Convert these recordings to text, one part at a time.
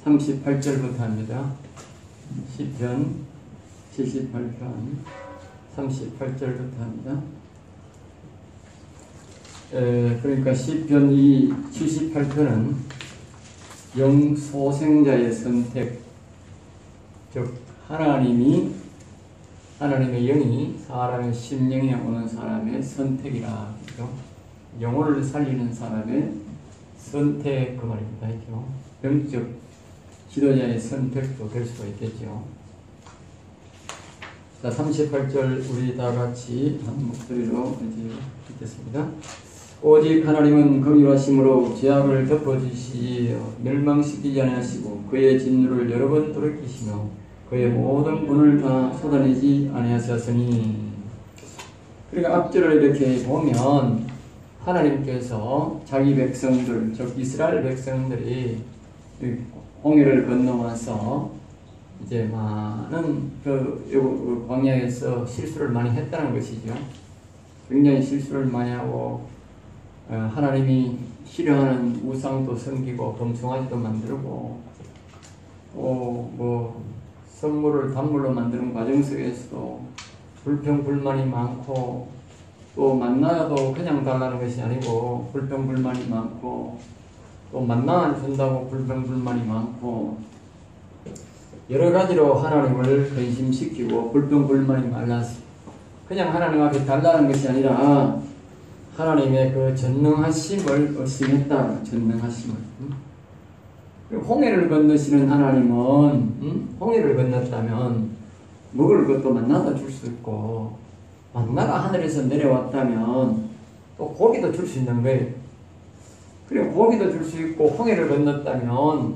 38절부터 합니다. 시편 78편 38절부터 합니다. 그러니까 시편 이 78편은 영소생자의 선택, 즉 하나님의 영이 사람의 심령에 오는 사람의 선택이라 그죠? 영혼을 살리는 사람의 선택 그 말입니다. 그죠? 영적 지도자의 선택도 될 수가 있겠죠. 자, 38절 우리 다 같이 한 목소리로 이제 읽겠습니다. 오직 하나님은 긍휼하심으로 죄악을 덮어주시어 멸망시키지 아니하시고 그의 진노를 여러 번 돌이키시며 그의 모든 분을 다 쏟아내지 아니하셨으니. 그러니까 앞절을 이렇게 보면 하나님께서 자기 백성들, 즉 이스라엘 백성들이 홍해를 건너와서 이제 많은 그 광야에서 실수를 많이 했다는 것이죠. 굉장히 실수를 많이 하고 하나님이 싫어하는 우상도 섬기고 범송아지도 만들고 뭐 선물을 단물로 만드는 과정 속에서도 불평불만이 많고 또 만나도 그냥 달라는 것이 아니고 불평불만이 많고 또 만나 안 준다고 불평불만이 많고 여러 가지로 하나님을 근심시키고 불평불만이 많아서 그냥 하나님 앞에 달라는 것이 아니라 하나님의 그 전능하심을 의심했다. 전능하심을. 홍해를 건너시는 하나님은 홍해를 건넜다면 먹을 것도 만나다 줄 수 있고 만나가 하늘에서 내려왔다면 또 고기도 줄 수 있는 거예요. 그리고 고기도 줄 수 있고 홍해를 건넜다면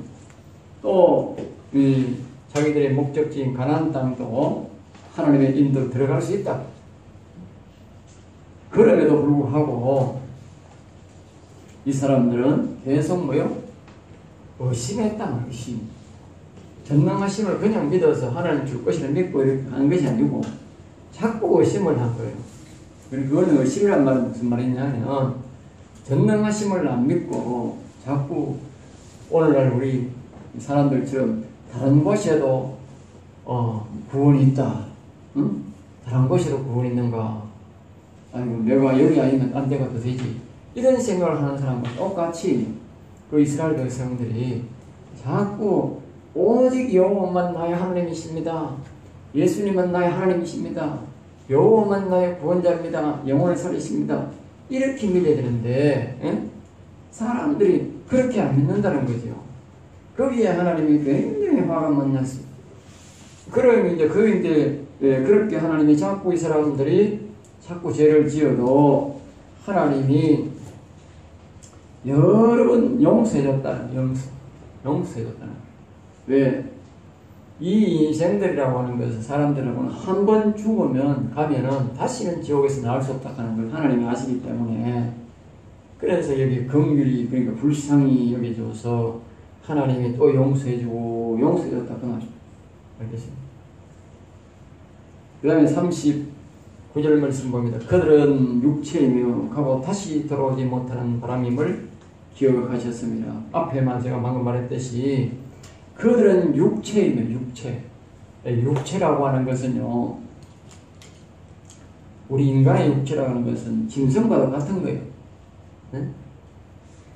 또 자기들의 목적지인 가나안 땅도 하나님의 인도로 들어갈 수 있다. 그럼에도 불구하고 이 사람들은 계속 의심했다. 의심. 전능하심을 그냥 믿어서 하나님 줄 것이라 믿고 이렇게 하는 것이 아니고 자꾸 의심을 한 거예요. 그리고 그거는 의심이란 말은 무슨 말이냐면 전능하심을 안 믿고 자꾸 오늘날 우리 사람들처럼 다른 곳에도 구원이 있다. 응? 다른 곳에도 구원이 있는가? 아이고 내가 여기 아니면 딴 데 가도 되지. 이런 생각을 하는 사람과 똑같이 그 이스라엘 백성들이 자꾸 오직 여호와만 나의 하나님이십니다. 예수님은 나의 하나님이십니다. 여호와만 나의 구원자입니다. 영혼을 살리십니다. 이렇게 믿어야 되는데 사람들이 그렇게 안 믿는다는 거죠. 거기에 하나님이 굉장히 화가 많았습니다. 그러면 이제 그렇게 하나님이 자꾸 이 사람들이 자꾸 죄를 지어도 하나님이 여러 번 용서해줬다는 용서해줬다는. 왜? 이 인생들이라고 하는 것은 사람들하고는 한 번 죽으면 가면은 다시는 지옥에서 나올 수 없다는 걸 하나님이 아시기 때문에 그래서 여기 긍휼이 그러니까 불쌍히 여겨줘서 하나님이 또 용서해주고 용서해줬다 그 말이죠. 알겠습니다. 그 다음에 39절 말씀 봅니다. 그들은 육체이며 가고 다시 돌아오지 못하는 바람임을 기억하셨습니다. 앞에만 제가 방금 말했듯이 그들은 육체이며 육체라고 하는 것은요 우리 인간의 육체라고 하는 것은 짐승과도 같은 거예요. 네?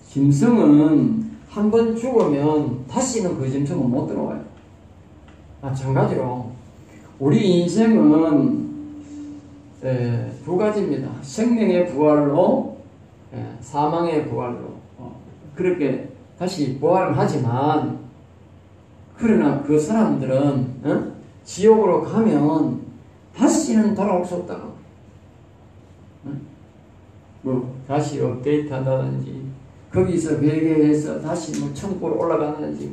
짐승은 한 번 죽으면 다시는 그 짐승은 못 들어와요. 마찬가지로 우리 인생은 두 가지입니다. 생명의 부활로 사망의 부활로 그렇게 다시 부활하지만 그러나 그 사람들은 지옥으로 가면 다시는 돌아올 수 없다고. 다시 업데이트 한다든지 거기서 회개해서 다시 천국으로 올라가는지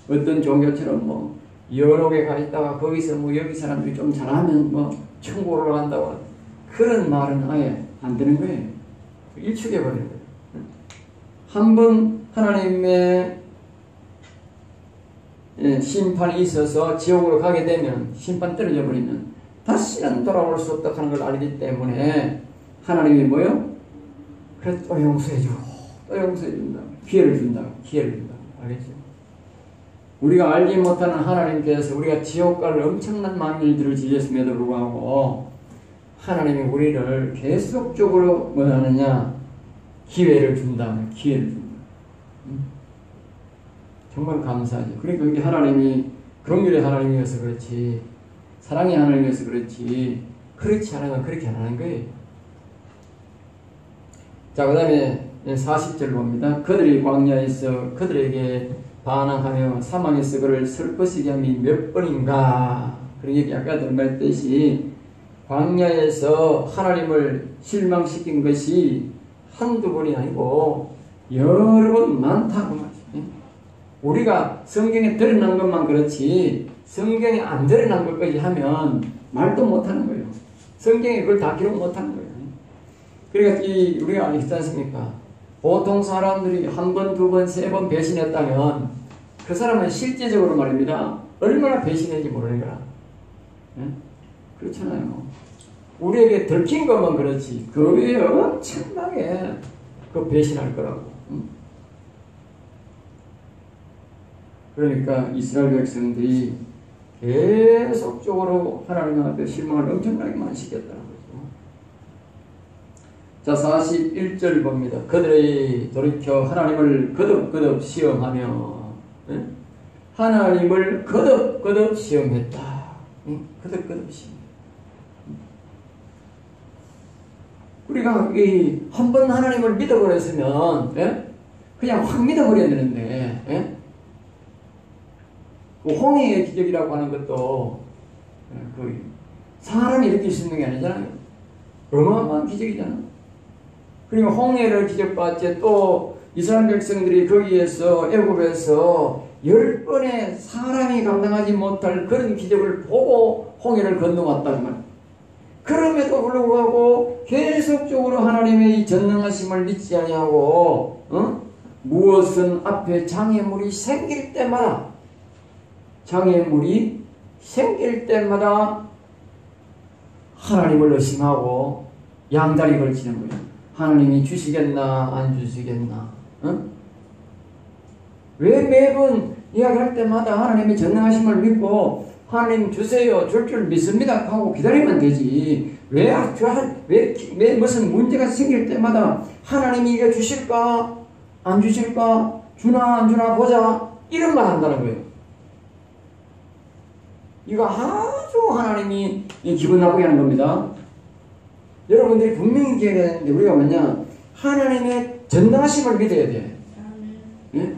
어떤 종교처럼 여러 가 있다가 거기서 여기 사람들이 좀 잘하면 천국으로 올라간다고 그런 말은 아예 안 되는 거예요. 일축해버리는 거예요. 한 번 하나님의 심판이 있어서 지옥으로 가게 되면 심판 떨어져 버리면 다시는 돌아올 수 없다 하는 걸 알기 때문에 하나님이 그래 또 용서해주고 또 용서해준다. 기회를 준다. 알겠죠? 우리가 알지 못하는 하나님께서 우리가 지옥 갈 엄청난 많은 일들을 지었음에도 불구하고 하나님이 우리를 계속적으로 뭐 하느냐? 기회를 준다. 기회를 준다. 정말 감사하죠. 그러니까 이게 하나님이 긍휼의 하나님이어서 그렇지, 사랑의 하나님이어서 그렇지, 그렇지 않은 건 그렇게 안 하는 거예요. 자, 그 다음에 40절 봅니다. 그들이 광야에서 그들에게 반항하며 사망에서 그를 슬퍼지게 함이 몇 번인가. 그러니까 아까도 말했듯이 광야에서 하나님을 실망시킨 것이 한두 번이 아니고 여러 번 많다고 말이죠. 우리가 성경에 드러난 것만 그렇지 성경에 안 드러난 것까지 하면 말도 못하는 거예요. 성경에 그걸 다 기록 못하는 거예요. 그러니까 우리가 알지 않습니까? 보통 사람들이 한 번, 두 번, 세 번 배신했다면 그 사람은 실제적으로 말입니다. 얼마나 배신했는지 모르는 거라. 그렇잖아요. 우리에게 들킨 것만 그렇지 그 외에 엄청나게 그 배신할 거라고. 그러니까 이스라엘 백성들이 계속적으로 하나님 앞에 실망을 엄청나게 많이 시켰다는 거죠. 자, 41절 봅니다. 그들이 돌이켜 하나님을 거듭거듭 시험하며, 하나님을 거듭거듭 시험했다. 거듭거듭 시험. 우리가 한 번 하나님을 믿어버렸으면 그냥 확 믿어버려야 되는데, 그 홍해의 기적이라고 하는 것도 그 사람이 이렇게 수 있는 게 아니잖아요. 어마어마한 기적이잖아. 그리고 홍해를 기적받지 또 이스라엘 백성들이 거기에서 애굽에서 10번의 사람이 감당하지 못할 그런 기적을 보고 홍해를 건너왔다는 말. 그럼에도 불구하고 계속적으로 하나님의 이 전능하심을 믿지 아니하고 무엇은 앞에 장애물이 생길 때마다 하나님을 의심하고 양다리 걸치는 거예요. 하나님이 주시겠나 안 주시겠나. 왜 매번 이야기할 때마다 하나님의 전능하심을 믿고 하나님 주세요 줄 줄 믿습니다 하고 기다리면 되지. 왜 무슨 문제가 생길 때마다 하나님이 이거 주실까 안 주실까 주나 안 주나 보자 이런 말 한다는 거예요. 이거 아주 하나님이 기분 나쁘게 하는 겁니다. 여러분들이 분명히 기억해야 되는데 우리가 뭐냐 하나님의 전능하심을 믿어야 돼. 예?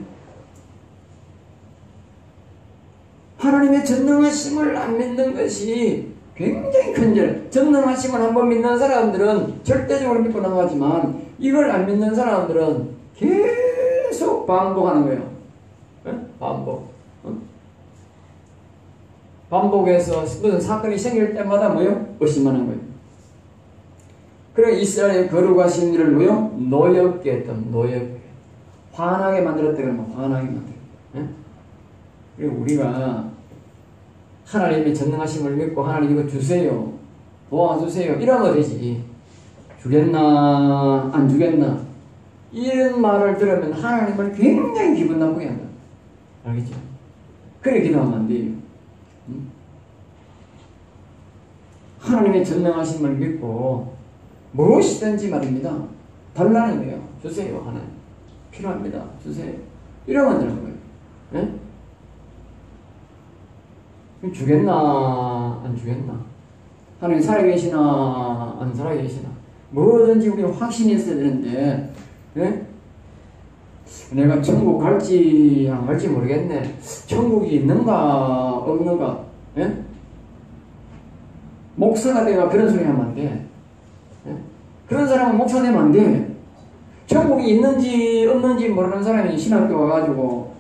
하나님의 전능하심을 안 믿는 것이 굉장히 큰 죄. 전능하심을 한번 믿는 사람들은 절대적으로 믿고 나가지만 이걸 안 믿는 사람들은 계속 반복하는 거예요. 반복해서 무슨 사건이 생길 때마다 뭐요? 의심하는 거예요. 그래 이스라엘의 거룩하신 일을 뭐요? 노엽게 했던 노엽게 화나게 만들었다 그러면 화나게 만들었다. 그리고 우리가 하나님의 전능하심을 믿고 하나님 이거 주세요 도와주세요 이러면 되지. 주겠나 안 주겠나 이런 말을 들으면 하나님을 굉장히 기분 나쁘게 한다. 알겠죠? 그래 기도하면 안 돼요. 하나님의 전능하심을 믿고 무엇이든지 말입니다. 달라는 거예요. 주세요 하나님 필요합니다. 주세요 이러면 되는 거예요. 주겠나 안 주겠나 하나님 살아계시나 안 살아계시나 뭐든지 우리가 확신이 있어야 되는데 내가 천국 갈지 안 갈지 모르겠네. 천국이 있는가 없는가. 목사가 내가 그런 소리 하면 안 돼. 그런 사람은 목사 되면 안 돼. 천국이 있는지 없는지 모르는 사람이 신학교 와가지고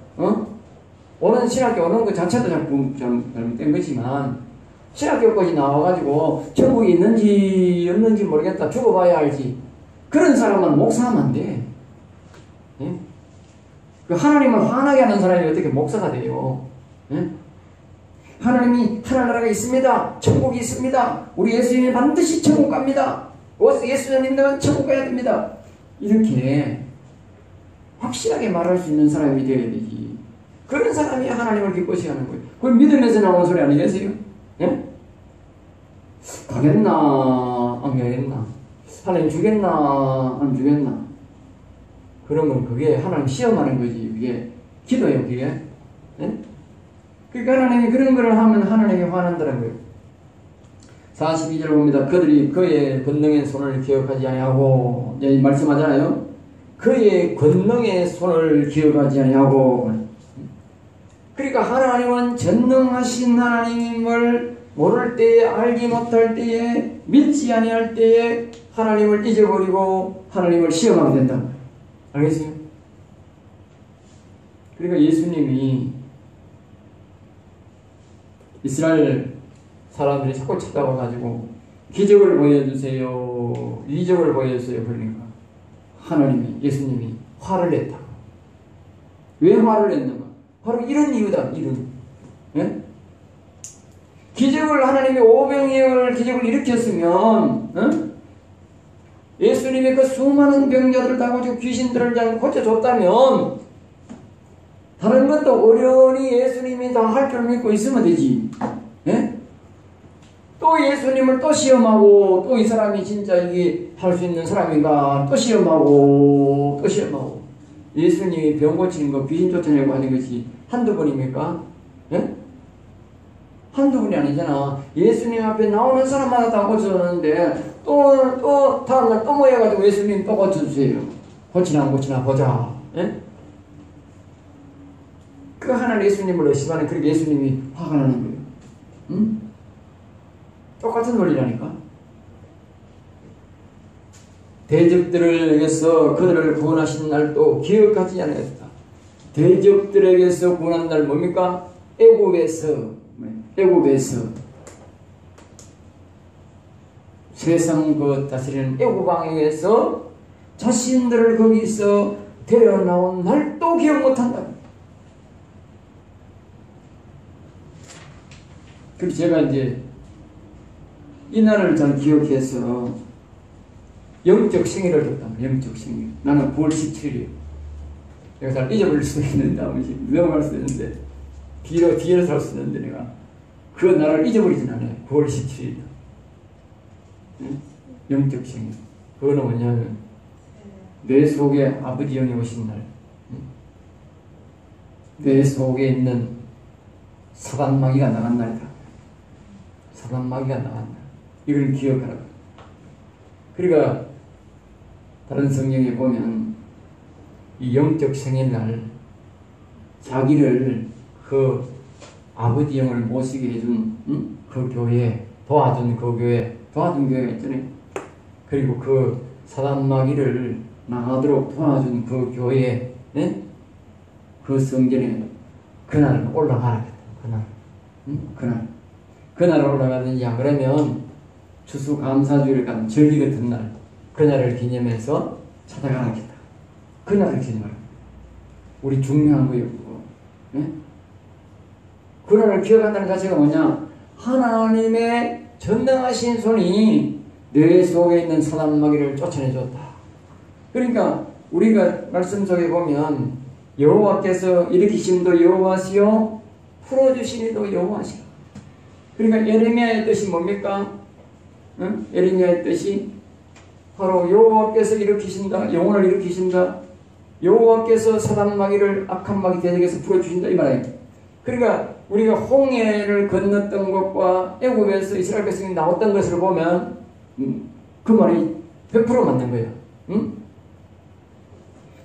오는 신학교 오는 것 자체도 잘못된 거지만 신학교까지 나와가지고 천국이 있는지 없는지 모르겠다 죽어봐야 알지. 그런 사람은 목사하면 안 돼. 그 하나님을 화나게 하는 사람이 어떻게 목사가 돼요? 하나님이 하늘나라가 있습니다. 천국이 있습니다. 우리 예수님이 반드시 천국 갑니다. 예수님 믿는 천국 가야 됩니다. 이렇게 확실하게 말할 수 있는 사람이 되어야 되지. 그런 사람이 하나님을 기뻐시 하는 거예요. 그걸 믿으면서 나오는 소리 아니겠어요? 예? 가겠나 안 가겠나, 하나님 주겠나 안 주겠나, 그러면 그게 하나님 시험하는 거지. 그게 기도예요. 그게. 예? 그러니까 하나님이 그런 걸 하면 하나님이 화난다는 거예요. 42절 봅니다. 그들이 그의 권능의 손을 기억하지 아니하고, 이 말씀하잖아요. 그의 권능의 손을 기억하지 아니하고. 그러니까 하나님은 전능하신 하나님을 모를 때에, 알지 못할 때에, 믿지 아니할 때에 하나님을 잊어버리고 하나님을 시험하게 된다. 알겠어요? 그러니까 예수님이 이스라엘 사람들이 자꾸 찾아와가지고 기적을 보여주세요, 이적을 보여주세요. 그러니까 하나님이, 예수님이 화를 냈다. 왜 화를 냈는가? 바로 이런 이유다. 이런. 예? 기적을, 하나님이 오병이어를 기적을 일으켰으면, 예수님이 그 수많은 병자들을 다 고치고 귀신들을 다 고쳐줬다면 다른 것도 어련히 예수님이 다 할 줄 믿고 있으면 되지. 예? 또 예수님을 또 시험하고, 또 이 사람이 진짜 이게 할 수 있는 사람인가 또 시험하고, 또 시험하고. 예수님이 병 고치는 거, 귀신 쫓아내고 하는 것이 한두 번입니까? 예? 한두 번이 아니잖아. 예수님 앞에 나오는 사람마다 다 고쳐줬는데 또 다음날 또 모여가지고 예수님 또 고쳐주세요. 고치나 안 고치나 보자. 예? 그 하나님 예수님을 의심하는, 그렇게 예수님이 화가 나는 거예요. 응? 똑같은 논리라니까. 대적들에게서 그들을 구원하신 날도 기억하지 않았다. 대적들에게서 구원한 날 뭡니까? 애굽에서 세상 그 다스리는 애굽 왕에게서 자신들을 거기서 데려 나온 날도 기억 못한다. 그래서 제가 이제 이 날을 잘 기억해서 영적 생일을 줬다. 영적 생일. 나는 9월 17일이에요. 내가 잘 잊어버릴 수 있는데, 넘어갈 수 있는데, 뒤로 살 수 있는데, 내가 그 날을 잊어버리진 않아요. 9월 17일. 응? 영적 생일. 그거는 뭐냐면 내 속에 아버지 영이 오신 날, 응? 내 속에 있는 사단마귀가 나간 날이다. 사단마귀가 나간 날. 이걸 기억하라고. 그러니까 다른 성경에 보면 이 영적 생일날 자기를 그 아버지 영을 모시게 해준, 응? 그 교회, 도와준 그 교회, 도와준 교회가 있잖아요. 그리고 그 사단마귀를 나가도록 도와준 그 교회, 네? 그 성전에 그날 올라가라. 그날, 응? 그날 올라가느냐 그러면 추수감사주일을 가는 절기 같은 날, 그날을 기념해서 찾아가라겠다. 그날을 기념하라. 우리 중요한 거예요. 네? 그날을 기억한다는 자체가 뭐냐? 하나님의 전능하신 손이 내 속에 있는 사단마귀를 쫓아내줬다. 그러니까 우리가 말씀 속에 보면 여호와께서 일으키심도 여호와시요 풀어주시니도 여호와시라. 그러니까 예레미야의 뜻이 뭡니까? 응? 예레미야의 뜻이 바로 여호와께서 일으키신다, 영혼을 일으키신다, 여호와께서 사단마귀를 악한 마귀 대적에서 풀어주신다, 이 말이에요. 그러니까 우리가 홍해를 건넜던 것과 애굽에서 이스라엘 백성이 나왔던 것을 보면 그 말이 100% 맞는 거예요. 응?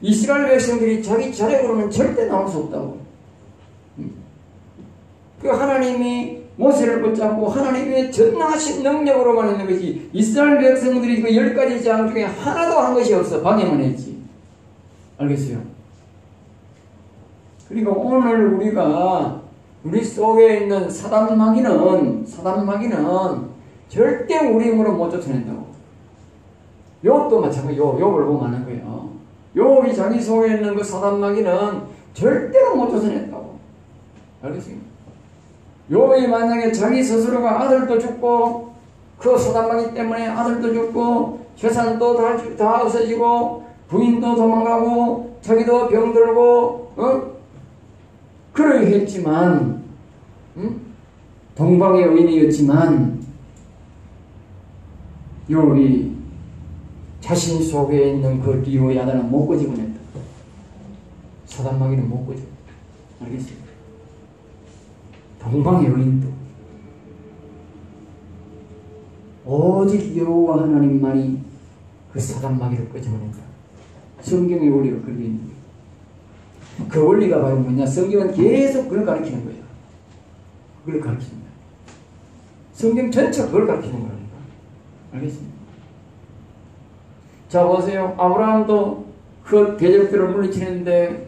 이스라엘 백성들이 자기 자력으로는 절대 나올 수 없다고. 응? 그 하나님이 모세를 붙잡고 하나님의 전능하신 능력으로만 하는 것이, 이스라엘 백성들이 그 10가지 재앙 중에 하나도 한 것이 없어. 방해만 했지. 알겠어요? 그러니까 오늘 우리가 우리 속에 있는 사단마귀는 절대 우리 힘으로 못 쫓아낸다고. 욥도 마찬가지. 욥을 보면 아는 거예요. 욥이 자기 속에 있는 그 사단마귀는 절대로 못 쫓아낸다고. 알겠어요? 욥이 만약에 자기 스스로가 아들도 죽고, 그 사단마귀 때문에 아들도 죽고, 재산도 다 없어지고, 부인도 도망가고, 자기도 병들고, 그러려 했지만 동방의 의인이었지만 요이 자신 속에 있는 그 리오야다는 못 끄집어냈다. 사단마귀는 못 끄집어. 알겠습니까? 동방의 의인도 오직 여호와 하나님만이 그 사단마귀를 끄집어낸다. 성경의 원리가 그렇게 있는 거예요. 그 원리가 바로 뭐냐? 성경은 계속 그걸 가르치는 거예요. 그걸 가르치는 거예요. 성경 전체가 그걸 가르치는 거니까. 알겠습니까? 자, 보세요. 아브라함도 그 대적들을 물리치는데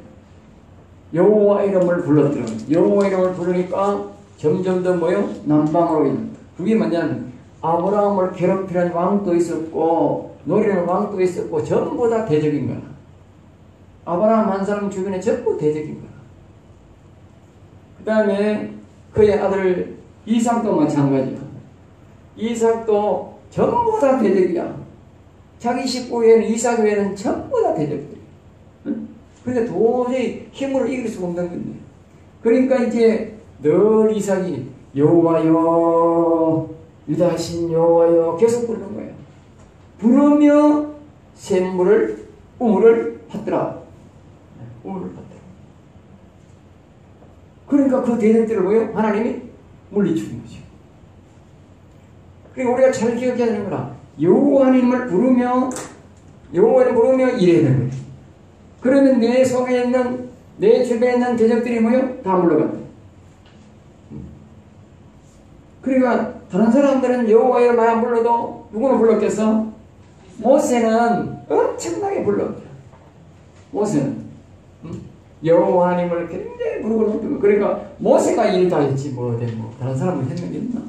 여호와 이름을 불렀더라고요. 여호와 이름을 부르니까 점점 더 뭐요? 남방으로 이른다. 그게 뭐냐면 아브라함을 괴롭히는 왕도 있었고 노리는 왕도 있었고 전부 다 대적인 거야. 아브라함 한 사람 주변에 전부 대적인 거야. 그 다음에 그의 아들 이삭도 마찬가지야. 이삭도 전부 다 대적이야. 자기 식구 외에는 이삭 외에는 전부 다 대적들이야. 응? 그러니까 도저히 힘으로 이길 수 없는 건데. 그러니까 이제 늘 이삭이 여호와여 유다신 여호와여 계속 부르는 거예요. 부르며 샘물을 우물을 받더라. 우물을 받더라. 그러니까 그 대적들을 뭐예요? 하나님이 물리치는 거죠. 그러니까 우리가 잘 기억해야 되는 거라. 여호와님을 부르며 여호와를 부르며 일해야 되는 거예요. 그러면 내 속에 있는 내 주변에 있는 대적들이 뭐예요? 다 물러간다. 그러니까 다른 사람들은 여호와를 막 불러도 누구는 불렀겠어? 모세는 엄청나게 불렀죠. 모세는 여호와 하나님을 굉장히 부르고 높이고. 그러니까 모세가 일 다 했지 뭐 다른 사람은 했는 게 있나?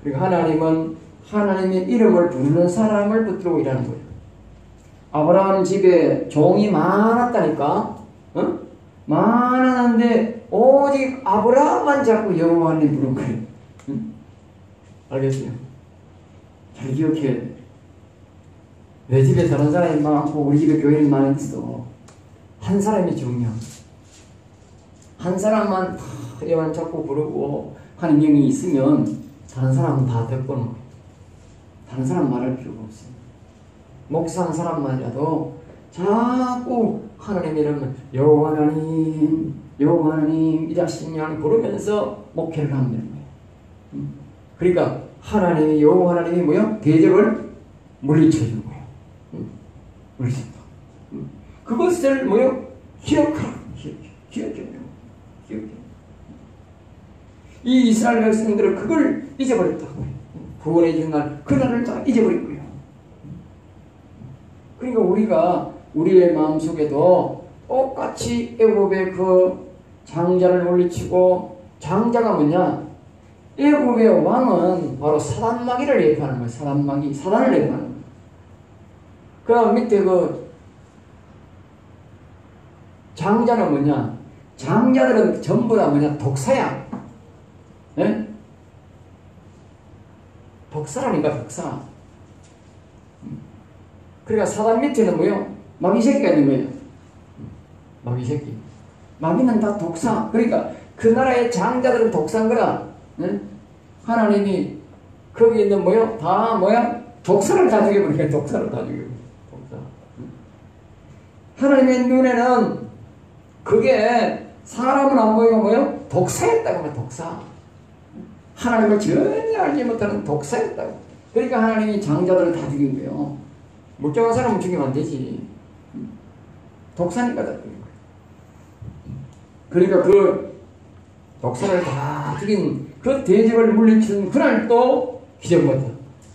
그러니까 하나님은 하나님의 이름을 부르는 사람을 붙들고 일하는 거예요. 아브라함 집에 종이 많았다니까. 어? 많았는데 오직 아브라함만 자꾸 여호와 하나님 부른 거예요. 응? 알겠어요? 잘 기억해야 돼. 내 집에 다른 사람이 많고 우리 집에 교인이 많은데도 한 사람이 중요한 거예요. 한 사람만 여호와 자꾸 부르고 하는 영이 있으면 다른 사람은 다 듣고는 거예요. 다른 사람 말할 필요가 없어요. 목사 한 사람만이라도 자꾸 하나님 이름을 여호와 하나님, 여호와 하나님, 이 자신을 부르면서 목회를 하면 되는 거예요. 그러니까 하나님이 여호와 하나님이 뭐야? 대적을 물리쳐주는 거예요. 물리친다. 그것을 뭐야? 기억하라. 기억해. 이 이스라엘 백성들은 그걸 잊어버렸다고. 구원의 주는 날, 그날을 다 잊어버린 거예요. 그러니까 우리가 우리의 마음속에도 똑같이 애굽의 그 장자를 물리치고, 장자가 뭐냐? 애굽의 왕은 바로 사단마귀를 예표하는 거예요. 사단마귀, 사단을 예표하는 거예요. 그 다음 밑에 그 장자는 뭐냐? 장자들은 전부 다 뭐냐? 독사야. 네? 독사라니까, 독사. 그러니까 사단 밑에는 뭐요? 마귀 새끼가 있는 거예요. 마귀 새끼. 마귀는 다 독사. 그러니까 그 나라의 장자들은 독사인 거라. 네? 하나님이 거기 있는 뭐요? 다 뭐야? 독사를 다 죽여버리니까 독사를 다 죽여버려. 독사. 하나님의 눈에는 그게 사람은 안 보이고 뭐요? 독사였다고 하면 독사. 하나님을 전혀 알지 못하는 독사였다고. 그러니까 하나님이 장자들을 다 죽인 거예요. 멀쩡한 사람은 죽이면 안 되지. 독사니까 다 죽인 거예요. 그러니까 그 독사를 다 죽인 그 대적을 물리치는 그날 또 기적부터.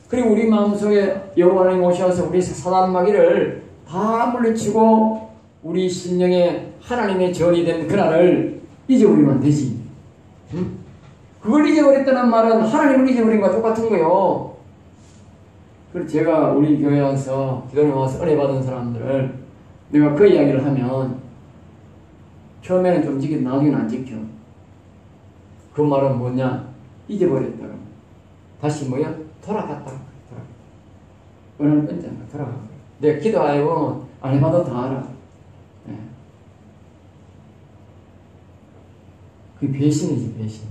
그리고 우리 마음속에 여호와 하나님 오셔서 우리 사단마귀를 다 물리치고 우리 심령에 하나님의 전이 된 그날을 잊어버리면 안 되지. 응? 그걸 잊어버렸다는 말은 하나님을 잊어버린 것과 똑같은 거예요. 그래서 제가 우리 교회 와서 기도를 와서 은혜 받은 사람들을 내가 그 이야기를 하면 처음에는 좀 지키고 나중에는 안 지켜. 그 말은 뭐냐? 잊어버렸다고. 다시 뭐야? 돌아갔다고. 은혜를 끊잖아. 돌아간 거야. 내가 기도 안 해보면 안 해봐도 다 알아. 네. 그 배신이지, 배신.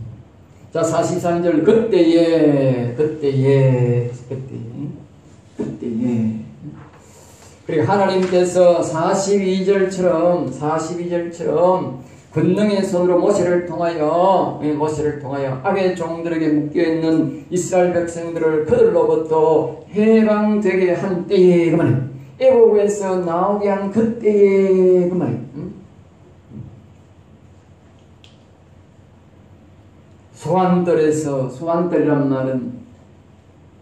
자, 43절, 그때에. 그리고 하나님께서 42절처럼 권능의 손으로 모세를 통하여 악의 종들에게 묶여있는 이스라엘 백성들을 그들로부터 해방되게 한 때에 그 말이에요. 애국에서 나오게 한 그때에 그 말이에요. 소환들이란 말은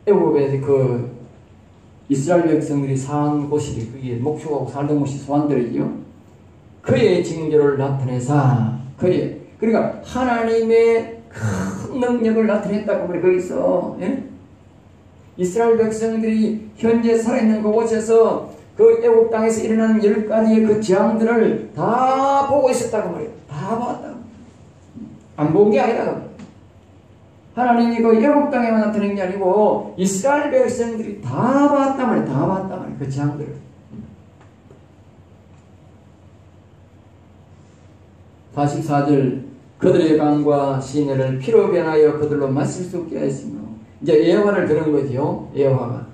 애국에서 그 이스라엘 백성들이 사는 곳이 그게 목표하고 살던 곳이 소환들이죠. 그의 징조를 나타내사 그러니까 하나님의 큰 능력을 나타냈다고 그래. 거기서 이스라엘 백성들이 현재 살아있는 그곳에서 그 애국 땅에서 일어나는 10가지의 그 재앙들을 다 보고 있었다고 말이에요. 다 봤다고. 안 본 게 아니라 하나님이 그 애국 땅에만 나타낸 게 아니고 이스라엘 백성들이 다 봤단 말이에요. 다 봤단 말이에요. 그 재앙들을. 44절, 그들의 강과 시내를 피로 변하여 그들로 마실 수 없게 했으며, 이제 예화를 들은 거지요. 예화가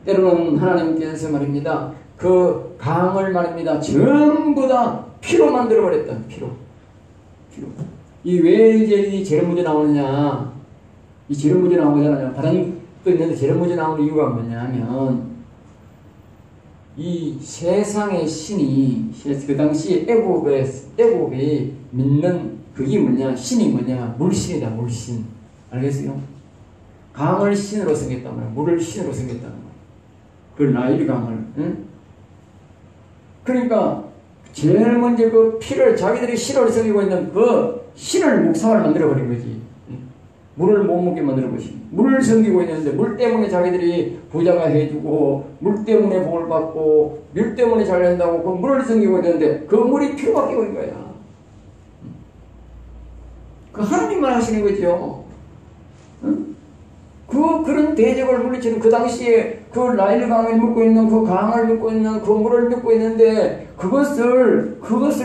때로는 하나님께서 말입니다, 그 강을 말입니다, 전부 다 피로 만들어 버렸다. 피로. 이 왜 이제 이 재련문제 나오느냐, 이 재련문제 나오잖아요. 다른 또 있는데 재련문제 나오는 이유가 뭐냐면, 이 세상의 신이 그 당시 애국이 믿는 그게 뭐냐, 신이 뭐냐, 물신이다. 물신. 알겠어요? 강을 신으로 섬겼단 말이야. 물을 신으로 섬겼단 말이야. 그 나일 강을. 응? 그러니까 제일 먼저 그 피를 자기들이 신으로 섬기고 있는 그 신을 목사를 만들어 버린 거지. 물을 못 먹게 만들어 버리지. 물을 섬기고 있는데 물 때문에 자기들이 부자가 해주고, 물 때문에 복을 받고, 물 때문에 잘 된다고 그 물을 섬기고 있는데 그 물이 피로 바뀌고 있는 거야. 그 하나님만 하시는 거죠. 응? 그런 대적을 물리치는 그 당시에 그 나일 강을 묶고 있는 그 강을 묶고 있는 그 물을 묶고 있는데 그것을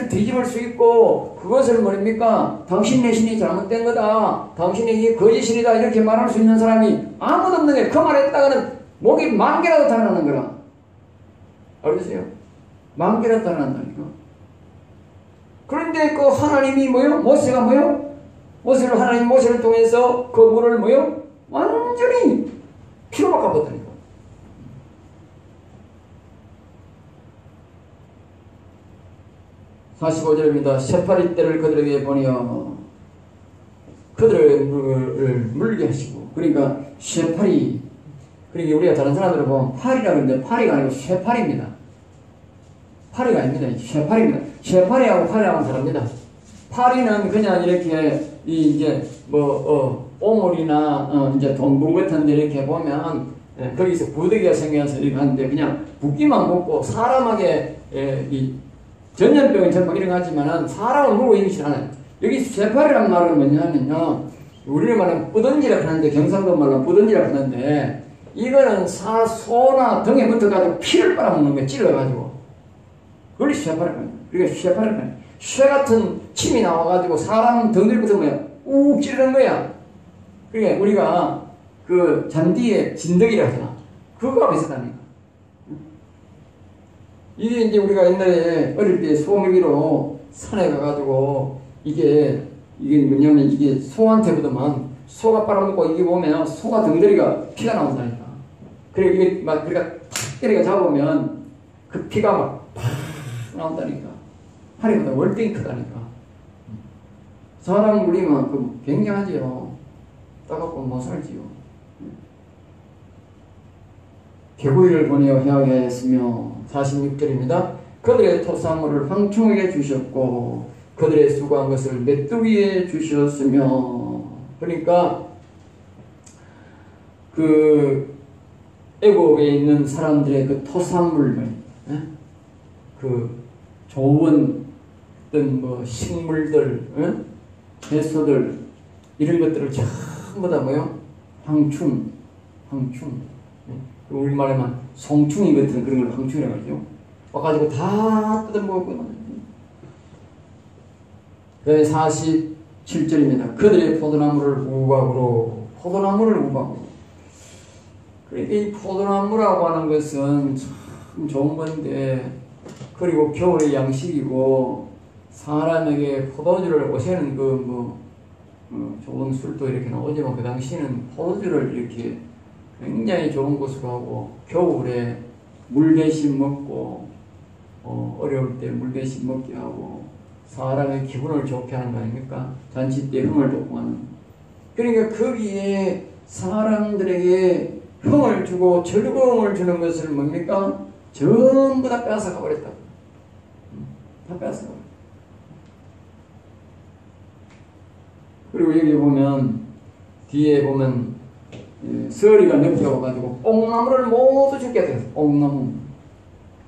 뒤집을 수 있고, 그것을 뭐입니까? 당신의 신이 잘못된 거다, 당신의 이 거짓신이다, 이렇게 말할 수 있는 사람이 아무도 없는 게, 그 말했다가는 목이 10,000개라도 달아나는 거라. 알겠어요? 10,000개라도 달아난다니까. 그런데 그 하나님이 뭐요? 모세가 뭐요? 하나님 모세를 통해서 그 물을 뭐요? 완전히 피로 바꿔버렸다니까. 45절입니다. 쇠파리 떼를 그들에게 보내어 그들을 물게 하시고, 그러니까 쇠파리, 그러니까 우리가 다른 사람들을 보면 파리라고 하는데 파리가 아니고 쇠파리입니다. 파리가 아닙니다. 쇠파리입니다. 쇠파리하고 파리하고는 다릅니다. 파리는 그냥 이렇게 이제 오물이나 이제 동굴 같은 데 이렇게 보면 거기서 부득이가 생겨서 이렇게 하는데, 그냥 붓기만 먹고 사람에게 이 전염병은 전부 이런 거 하지만은 사람을 물고 있지 않아요. 여기 쇠파리란 말은 뭐냐면요, 우리는 말하면 뿌던지라고 하는데, 경상도 말로 뿌던지라고 하는데, 이거는 소나 등에 붙어가지고 피를 빨아먹는 거예요. 찔러가지고. 그걸 쇠파리라고. 그러니까 쇠파리라고. 쇠 같은 침이 나와가지고 사람 등 들부터 뭐야, 욱 찌르는 거야. 그러니까 우리가 그 잔디에 진드기라고 하잖아. 그거가 비슷하니까. 이게 이제 우리가 옛날에 어릴 때 소먹이로 산에 가가지고 이게 뭐냐면, 이게 소한테보다만 소가 빨아먹고, 이게 보면 소가 등다리가 피가 나온다니까. 그래, 이게 막, 그러니까 탁 때리가 잡으면 그 피가 막 팍 나온다니까. 하리보다 월등히 크다니까. 사람 물리면 그 굉장하지요. 따갑고 못 살지요. 개구리를 보내어 해하게 하였으며, 46절입니다. 그들의 토사물을 황충에게 주셨고 그들의 수고한 것을 메뚜기에 주셨으며. 그러니까 그 애국에 있는 사람들의 그 토산물들, 그 좋은 어떤 뭐 식물들, 채소들, 이런 것들을 전부 다 뭐요? 황충. 우리말에만 송충이 같은 그런 걸 황충이라고 하죠. 와가지고 다 뜯어먹었구나. 그 다음에 7절입니다. 그들의 포도나무를 우박으로, 포도나무를 우박으로. 그러니까 이 포도나무라고 하는 것은 참 좋은 건데, 그리고 겨울의 양식이고, 사람에게 포도주를 오시는 좋은 술도 이렇게 나오지만 그 당시에는 포도주를 이렇게 굉장히 좋은 것으로 하고, 겨울에 물 대신 먹고, 어려울 때 물 대신 먹게 하고, 사람의 기분을 좋게 하는 거 아닙니까? 잔치 때 흥을 돋고 하는. 그러니까 거기에 사람들에게 흥을 주고 즐거움을 주는 것을 뭡니까? 전부 다 빼앗아가 버렸다고. 다 빼앗아가 버렸다. 그리고 여기 보면, 뒤에 보면, 서리가 늦게 와가지고, 뽕나무를 모두 죽게 됐어. 뽕나무.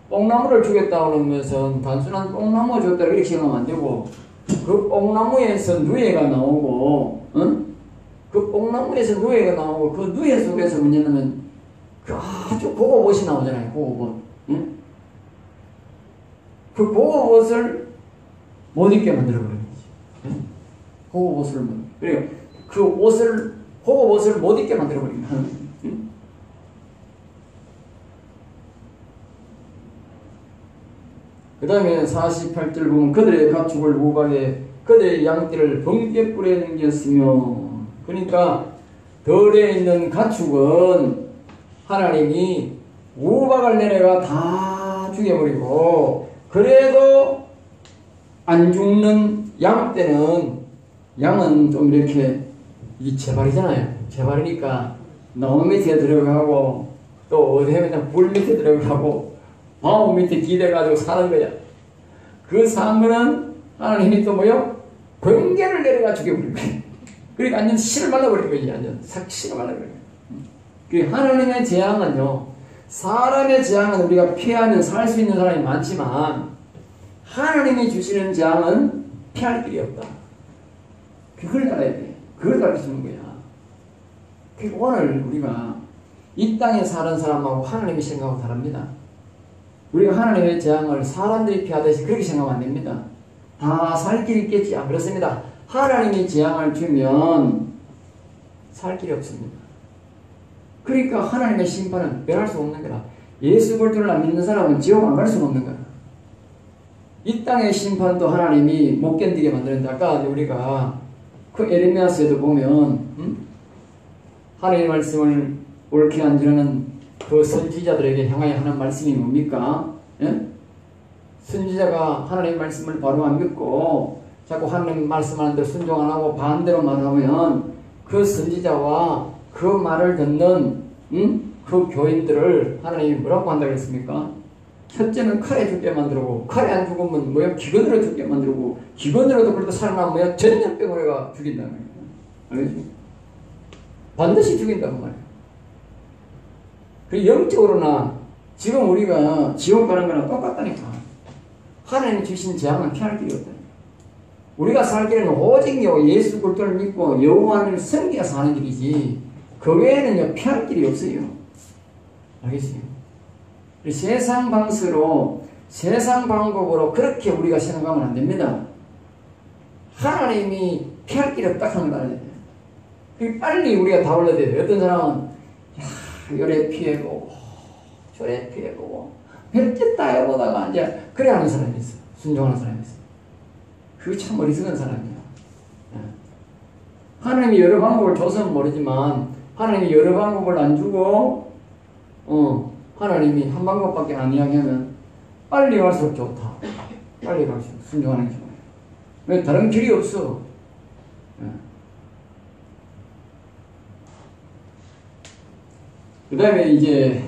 뽕나무를 주겠다는 것은 단순한 뽕나무 줬다 이렇게 생각하면 안 되고, 그 뽕나무에서 누에가 나오고, 그 뽕나무에서 누에가 나오고, 그 누에 속에서 뭐냐면, 그 아주 고급옷이 나오잖아요, 고급옷. 그 고급옷을 못 입게 만들어버린 거지. 고급옷을 못, 그리고 그 옷을, 고급옷을 못 입게 만들어버린 거야. 그 다음에 48절 보면 그들의 가축을 우박에 그들의 양떼를 번개불에 넘겼으며, 그러니까 덜에 있는 가축은 하나님이 우박을 내려가 다 죽여버리고, 그래도 안 죽는 양떼는, 양은 좀 이렇게 이 재발이잖아요. 재발이니까 나무 밑에 들어가고 또 어디 하면 불 밑에 들어가고 바위 밑에 기대가지고 사는 거야. 그 산 거는 하나님이 또 뭐요? 번개를 내려가 죽여버린 거야. 그러니까 완전 실을 말라버린 거지. 완전 싹 실을 말라버린 거야. 그 하나님의 재앙은요, 사람의 재앙은 우리가 피하면 살 수 있는 사람이 많지만 하나님이 주시는 재앙은 피할 길이 없다. 그걸 알아야 돼. 그걸 가르치는 거야. 그 오늘 우리가 이 땅에 사는 사람하고 하나님의 생각하고 다릅니다. 우리가 하나님의 재앙을 사람들이 피하듯이 그렇게 생각하면 안 됩니다. 다 살 길이 있겠지. 안 그렇습니다. 하나님이 재앙을 주면 살 길이 없습니다. 그러니까 하나님의 심판은 변할 수 없는 거라. 예수 그리스도를 안 믿는 사람은 지옥 안 갈 수는 없는 거야. 이 땅의 심판도 하나님이 못 견디게 만드는데, 아까 우리가 그 에레미야서에도 보면 하나님의 말씀을 옳게 안 지르는 그 선지자들에게 향하여 하는 말씀이 뭡니까? 예? 선지자가 하나님의 말씀을 바로 안 믿고 자꾸 하나님 말씀하는 대로 순종 안 하고 반대로 말하면 그 선지자와 그 말을 듣는 그 교인들을 하나님이 뭐라고 한다고 했습니까? 첫째는 칼에 죽게 만들고, 칼에 안 죽으면 뭐야? 기근으로 죽게 만들고, 기근으로도 그래도 살아나면 뭐야? 전염병으로 해가 죽인다는 거예요. 알겠지? 반드시 죽인다고 말이에요. 그 영적으로나 지금 우리가 지옥 가는 거랑 똑같다니까. 하나님이 주신 재앙은 피할 길이 없다. 우리가 살 길은 오직 예수 그리스도를 믿고 여호와를 섬기면서 사는 길이지, 그 외에는요 피할 길이 없어요. 알겠어요? 세상 방식으로, 세상 방법으로 그렇게 우리가 생각하면 안 됩니다. 하나님이 피할 길이 없다 하는 걸 알아야 돼요. 빨리 우리가 다 올려야 돼요. 어떤 사람은 요래 피해보고 저래 피해보고 별짓 다 해보다가 이제 그래 하는 사람이 있어. 순종하는 사람이 있어. 그게 참 어리석은 사람이야. 하나님이 여러 방법을 줘서는 모르지만 하나님이 여러 방법을 안 주고 하나님이 한 방법밖에 안 이야기하면 빨리 갈수록 좋다. 빨리 갈수록 순종하는 게 좋아요. 왜? 다른 길이 없어. 그 다음에 이제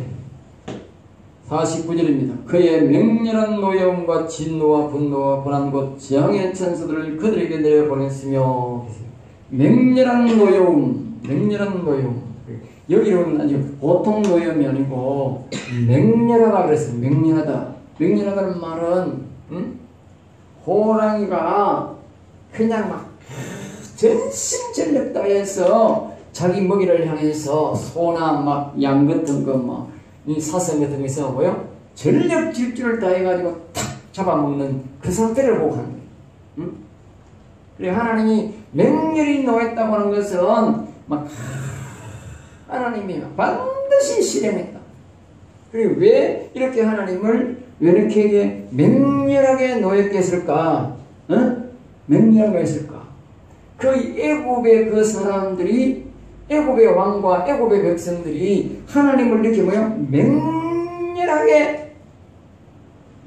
49절입니다. 그의 맹렬한 노여움과 진노와 분노와 고난 곧 재앙의 천사들을 그들에게 내려보냈으며, 맹렬한 노여움, 맹렬한 노여움. 여기로는 아주 보통 노여움이 아니고 맹렬하다 그랬어요. 맹렬하다. 맹렬하다는 말은 호랑이가 그냥 막 전심전력 다해서 자기 먹이를 향해서 소나 막 양 같은 거 뭐 이 사슴 같은 거 있으면 뭐요? 전력 질주를 다해가지고 탁 잡아먹는 그 상태를 보고 하는 거예요. 그래 하나님이 맹렬히 노했다고 하는 것은 막 하나님이 반드시 실행했다. 그리고 왜 이렇게 하나님을 왜 이렇게 맹렬하게 노였게 했을까? 맹렬하게 했을까? 그 애굽의 그 사람들이 애굽의 왕과 애굽의 백성들이 하나님을 이렇게 뭐야? 맹렬하게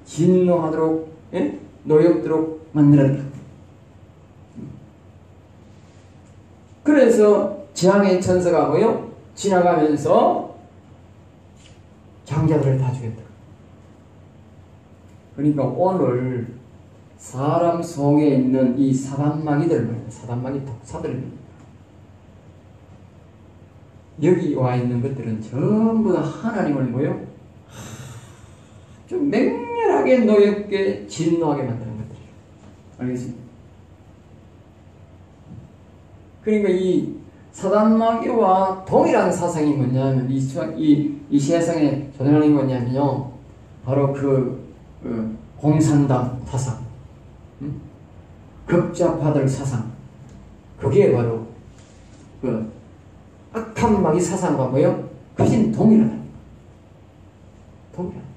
진노하도록 노엽도록 만들었다. 그래서 재앙의 천사가 뭐요? 지나가면서 장자들을 다 죽였다. 그러니까 오늘 사람 속에 있는 이 사단마귀들 말이야. 사단마귀 독사들 여기 와 있는 것들은 전부 다 하나님을 뭐요? 좀 맹렬하게 노엽게 진노하게 만드는 것들이에요. 알겠습니까? 그러니까 이 사단마귀와 동일한 사상이 뭐냐면 이 세상에 존재하는 게 뭐냐면요. 바로 그 공산당 사상, 극좌파들 사상, 그게 바로 그 악한 마귀 사상과 뭐요? 그것은 동일하다. 동일하다.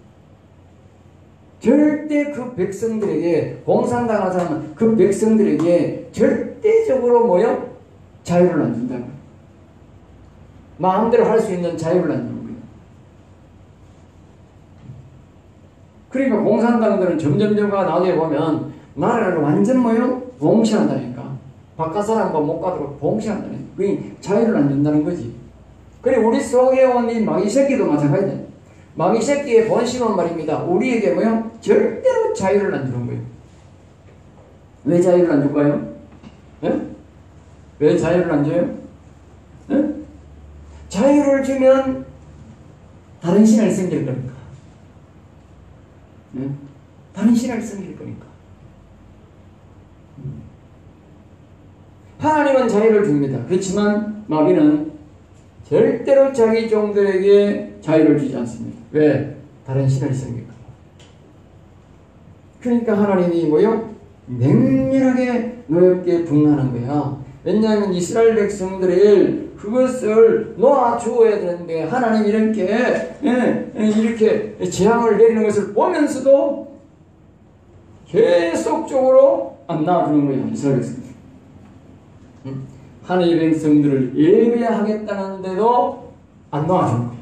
절대 그 백성들에게 공산당한 사람은 그 백성들에게 절대적으로 뭐요? 자유를 안 준다는 거예요. 마음대로 할 수 있는 자유를 안 주는 거예요. 그러니까 공산당들은 점점점가 나중에 보면 나라를 완전 뭐요? 봉쇄한다니까. 바깥 사람과 못 가도록 봉쇄한다니까. 그게 자유를 안 준다는 거지. 그래 우리 속에 온 이 마귀 새끼도 마찬가지다. 마귀 새끼의 본심은 말입니다. 우리에게 뭐요? 절대로 자유를 안 주는 거예요. 왜 자유를 안 줄까요? 네? 왜 자유를 안 줘요? 네? 자유를 주면 다른 신을 섬길 거니까. 네? 다른 신을 섬길 거니까. 하나님은 자유를 줍니다. 그렇지만 마귀는 절대로 자기 종들에게 자유를 주지 않습니다. 왜? 다른 신을 섬길까? 그러니까 하나님이 뭐요? 맹렬하게 노엽게 분노하는 거야. 왜냐하면 이스라엘 백성들을 그것을 놓아주어야 되는데 하나님이 이렇게 재앙을 내리는 것을 보면서도 계속적으로 안 놔주는 거예요. 이스라엘 백성들. 하나님의 백성들을 예배하겠다는데도 안 놔주는 거예요.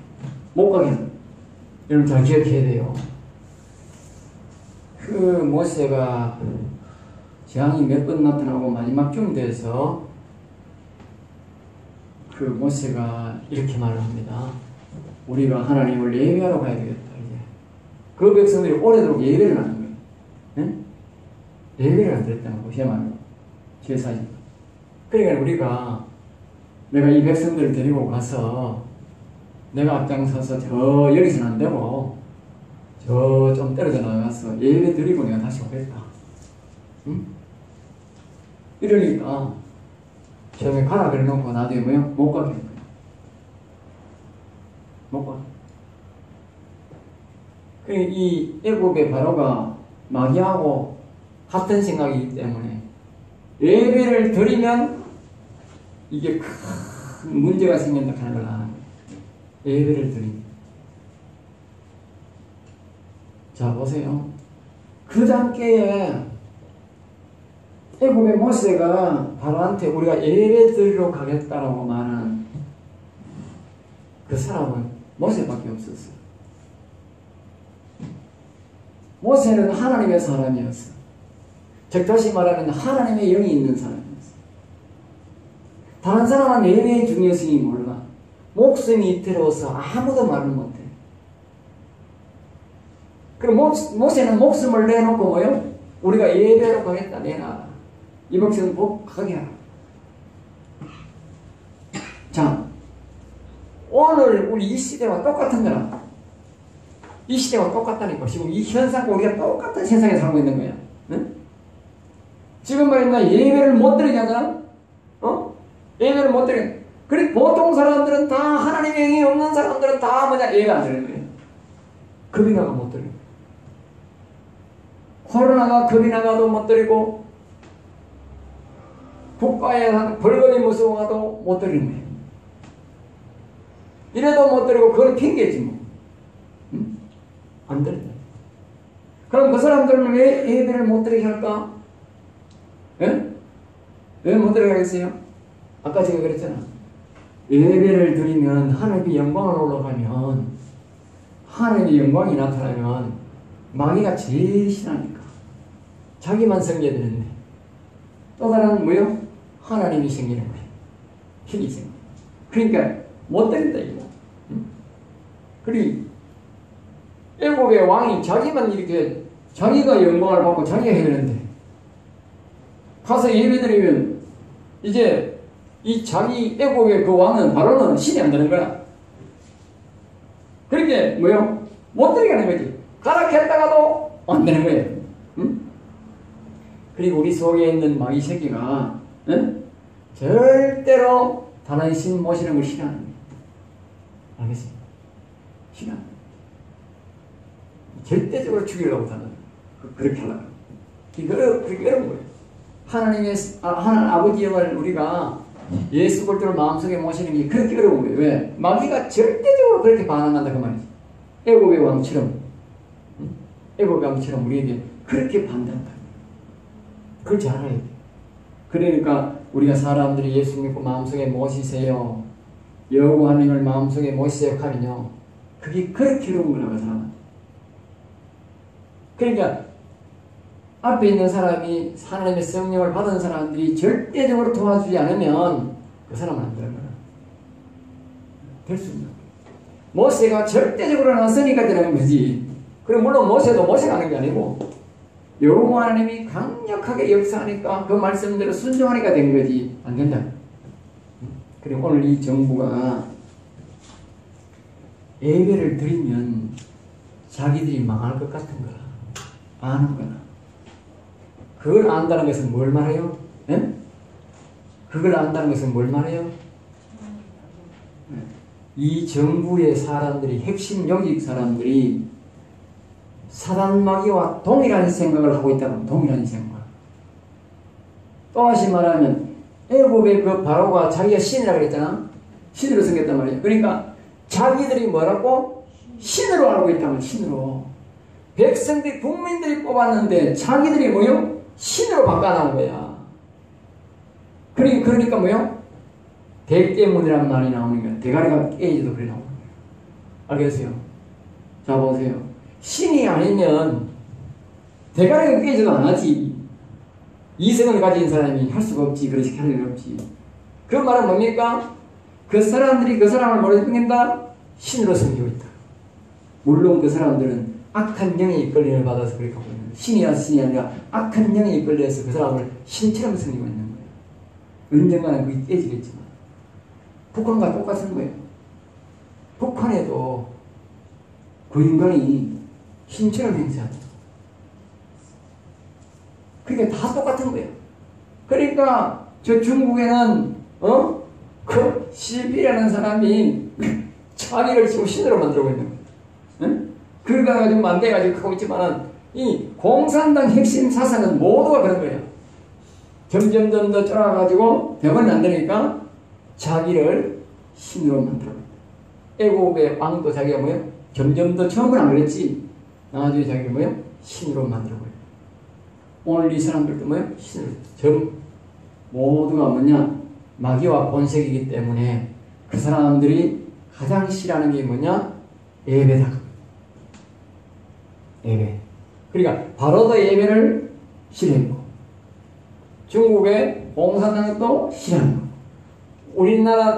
못 가게 하는 거예요. 여러분 잘 기억해야 돼요. 그 모세가 재앙이 몇 번 나타나고 마지막쯤 돼서 그 모세가 이렇게 말을 합니다. 우리가 하나님을 예배하러 가야 되겠다. 이제. 그 백성들이 오래도록 예배를 안 하는 거예요. 네? 예배를 안 드렸다는 거예요. 제 말로. 제사지. 그러니까 우리가 내가 이 백성들을 데리고 가서 내가 앞장서서 저 여기서는 안 되고 저 좀 떨어져 나가서 예배 드리고 내가 다시 오겠다. 응? 이러니까 처음에 가라 그래 놓고 나중에 뭐요? 못 가게 한 거예요. 못 가. 그러니까 이 애굽의 바로가 마귀하고 같은 생각이기 때문에 예배를 드리면 이게 큰 문제가 생긴다 하는 걸 아는 거예요. 예배를 드립니다. 자 보세요. 그 단계에 애굽의 모세가 바로한테 우리가 예배 드리러 가겠다라고 말하는 그 사람은 모세밖에 없었어요. 모세는 하나님의 사람이었어. 즉 다시 말하면 하나님의 영이 있는 사람이었어. 다른 사람은 예배의 중요성이 몰라. 목숨이 이태로워서 아무도 말을 못해. 그럼 모세는 목숨을 내놓고 뭐요? 우리가 예배로 가겠다 내놔라. 이 목숨은 꼭 가게 하라. 자, 오늘 우리 이 시대와 똑같은 거라. 이 시대와 똑같다니까. 지금 이 현상과 우리가 똑같은 세상에 살고 있는 거야. 응? 지금 말이야 예배를 못 드리게 하잖아. 예배를 못 드리게. 그래 보통 사람들은 다 하나님의 영이 없는 사람들은 다 뭐냐 예배 안 드리는 거야. 겁이 나가 못 드리고. 코로나가 겁이 나가도 못 드리고. 국가에 벌금이 무서워도 못 드리는 거예요. 이래도 못 드리고 그건 핑계지 뭐. 응? 안 드린다. 그럼 그 사람들은 왜 예배를 못 드리게 할까? 예? 왜 못 드리게 하겠어요? 아까 제가 그랬잖아. 예배를 드리면 하나님의 영광을 올라가면 하나님의 영광이 나타나면 마귀가 제일 싫어하니까 자기만 섬겨야 되는데 또 다른 뭐요? 하나님이 생기는 거예요. 힘이 생겨. 그러니까 못 드린다 이거. 응? 그리고 애국의 왕이 자기만 이렇게 자기가 영광을 받고 자기가 해야 되는데 가서 예배드리면 이제 이 자기 애국의 그 왕은 바로는 신이 안 되는 거야. 그렇게 뭐요? 못 드리게 하는 거지. 가락했다가도 안 되는 거예요. 응? 그리고 우리 속에 있는 마귀 새끼가 응? 절대로 다른 신 모시는 걸 싫어하는 거예요. 알겠어요? 싫어하는 거예요. 절대적으로 죽이려고 하는 거예요. 그렇게 하려고. 그렇게 어려운 거예요. 하나님의 하나님 아버지 영을 우리가 예수 그리스도를 마음속에 모시는 게 그렇게 어려운 거예요. 왜? 마귀가 절대적으로 그렇게 반응한다 그 말이지. 애굽의 왕처럼, 애굽의 왕처럼 우리에게 그렇게 반대한다. 그걸 잘 알아야 돼. 그러니까 우리가 사람들이 예수 믿고 마음속에 모시세요. 여호와 하나님을 마음속에 모시세요 하면요. 그게 그렇게 어려운 거라고 사람한테. 그러니까 앞에 있는 사람이 하나님의 성령을 받은 사람들이 절대적으로 도와주지 않으면 그 사람은 안 되는 거야. 될 수 없는 거야. 모세가 절대적으로 나서니까 되는 거지. 그럼 물론 모세도 모세가 하는 게 아니고 여호와 하나님이 강력하게 역사하니까 그 말씀대로 순종하니까 된 거지. 안 된다. 그리고 오늘 이 정부가 예배를 드리면 자기들이 망할 것 같은 거야. 아는 거야. 그걸 안다는 것은 뭘 말해요? 네? 그걸 안다는 것은 뭘 말해요? 네. 이 정부의 사람들이, 핵심 요직 사람들이 사단 마귀와 동일한 생각을 하고 있다는 동일한 생각. 또 다시 말하면 애굽의 그 바로가 자기가 신이라고 그랬잖아. 신으로 생겼단 말이야. 그러니까 자기들이 뭐라고? 신으로 알고 있다면 신으로. 백성들이 국민들이 뽑았는데 자기들이 뭐요? 신으로 바꿔나온 거야. 그러니까 뭐요? 대깨문이라는 말이 나오는 거야. 대가리가 깨지도 그래 나오는 거야. 알겠어요? 자 보세요. 신이 아니면 대가리가 깨지도 안 하지. 이성을 가진 사람이 할 수가 없지. 그렇게 할 일 없지. 그 말은 뭡니까? 그 사람들이 그 사람을 뭐로 섬긴다? 신으로 섬기고 있다. 물론 그 사람들은 악한 영에 이끌림을 받아서 그렇게 하고 있는 거예요. 신이 아니라 악한 영에 이끌려서 그 사람을 신처럼 섬기고 있는 거예요. 언젠가는 그게 깨지겠지만 북한과 똑같은 거예요. 북한에도 그 인간이 신처럼 행세한다. 그러니까 다 똑같은 거예요. 그러니까 저 중국에는 그 시비라는 사람이 자기를 지금 신으로 만들고 있는 거예요. 응? 그걸 가지고 만들어가지고 하고 있지만은 이 공산당 핵심 사상은 모두가 그런 거예요. 점점 더 쫄아가지고 병원이 안 되니까 자기를 신으로 만들어. 애국의 왕도 자기가 뭐예요? 점점 더 처음은 안 그랬지. 나중에 자기가 뭐예요? 신으로 만들어 버려요. 오늘 이 사람들도 뭐예요? 신으로. 모두가 뭐냐? 마귀와 본색이기 때문에 그 사람들이 가장 싫어하는 게 뭐냐? 예배다. 예배. 그러니까 바로도 예배를 싫어했고 중국의 공산당도 싫어하고 우리나라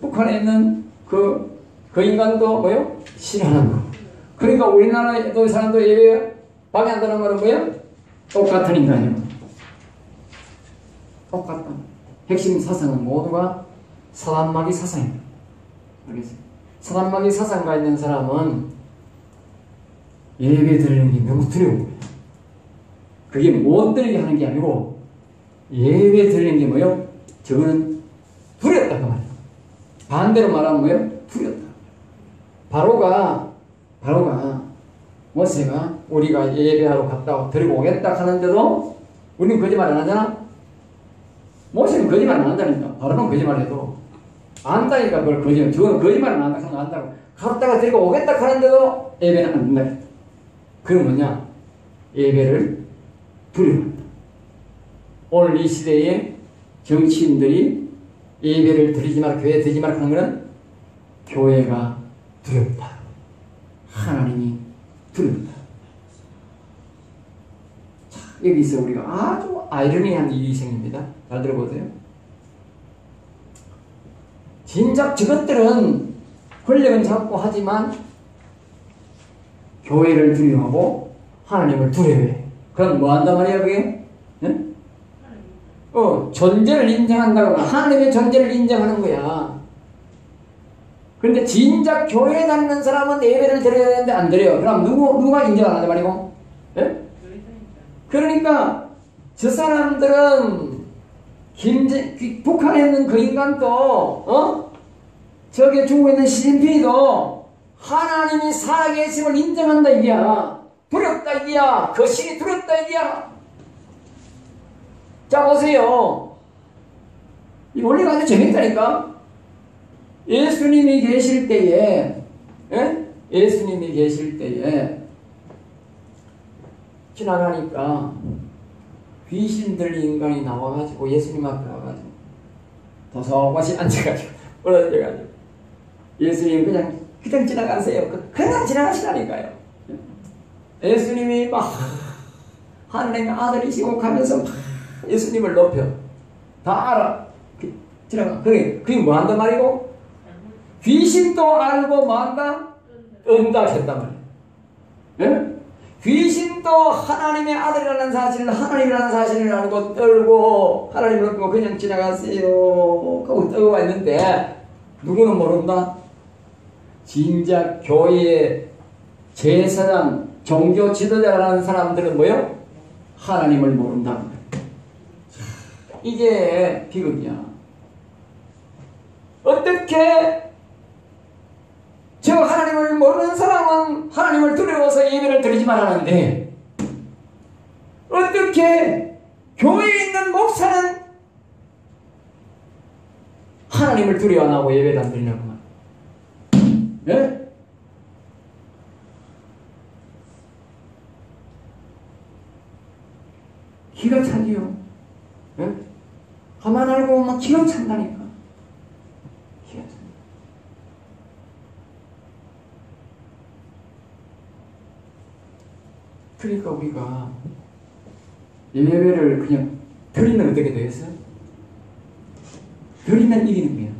북한에 있는 그 인간도 뭐요? 싫어하는 거. 그러니까 우리나라의 사람도 예배 방해한다는 말은 뭐예요? 똑같은 인간이에요. 똑같다. 핵심 사상은 모두가 사단마귀 사상입니다. 알겠어요? 사단마귀 사상가 있는 사람은 예배 드리는 게 너무 두려운 거예요. 그게 못 드리게 하는 게 아니고 예배 드리는 게 뭐예요? 저거는 두렵다 그 말이에요. 반대로 말하면 뭐예요? 두렵다. 바로가 모세가 우리가 예배하러 갔다 드리고 오겠다 하는데도 우리는 거짓말 안 하잖아? 모세는 거짓말 안 한다니까. 바로는 거짓말 해도. 안다니까 그걸 거짓말. 저거는 거짓말 안 한다. 안다고. 갔다가 데리고 오겠다 하는데도 예배는 안 된다. 그건 뭐냐? 예배를 두려워한다. 오늘 이 시대에 정치인들이 예배를 드리지 마라, 교회에 드리지 마라 하는 것은 교회가 두렵다. 하나님이 두렵다. 자, 여기서 우리가 아주 아이러니한 일이 생깁니다. 잘 들어보세요. 진작 저것들은 권력은 잡고 하지만 교회를 두려워하고 하나님을 두려워해. 그럼 뭐 한단 말이야 그게? 응? 존재를 인정한다고 하나님의 존재를 인정하는 거야. 그런데 진작 교회에 다니는 사람은 예배를 드려야 되는데 안 드려요. 그럼 누가 인정 안 한단 말이고? 예? 그러니까 저 사람들은 북한에 있는 그 인간도 저기 중국에 있는 시진핑이도 하나님이 살아계심을 인정한다 이게야. 두렵다 이게야. 그 신이 두렵다 이게야. 자 보세요. 이 원리가 아주 재밌다니까. 예수님이 계실 때에 예수님이 계실 때에 지나가니까 귀신 들린 인간이 나와가지고 예수님 앞에 와가지고 도서관이 앉아가지고 부러져가지고 예수님 그냥 지나가세요. 그냥 지나가시라니까요. 예수님이 막 하나님의 아들이시고 가면서 예수님을 높여 다 알아. 지나가. 그게 뭐 한단 말이고? 귀신도 알고 만다 응답했단 말이에요. 예? 귀신도 하나님의 아들이라는 사실을 하나님이라는 사실을 알고 떨고 하나님을 없고 그냥 지나가세요 하고 떨고 있는데 누구는 모른다? 진작 교회의 제사장 종교 지도자라는 사람들은 뭐요? 하나님을 모른다. 이게 비극이야. 어떻게 저 하나님을 모르는 사람은 하나님을 두려워서 예배를 드리지 말라는데 어떻게 교회에 있는 목사는 하나님을 두려워 안 하고 예배를 안 드리냐고 말이야. 네? 기가 차지요. 네? 가만 알고 보면 기가 찬다니까. 기가 찬다. 그러니까 우리가 예배를 그냥 드리면 어떻게 되겠어요? 드리면 이기는 거야.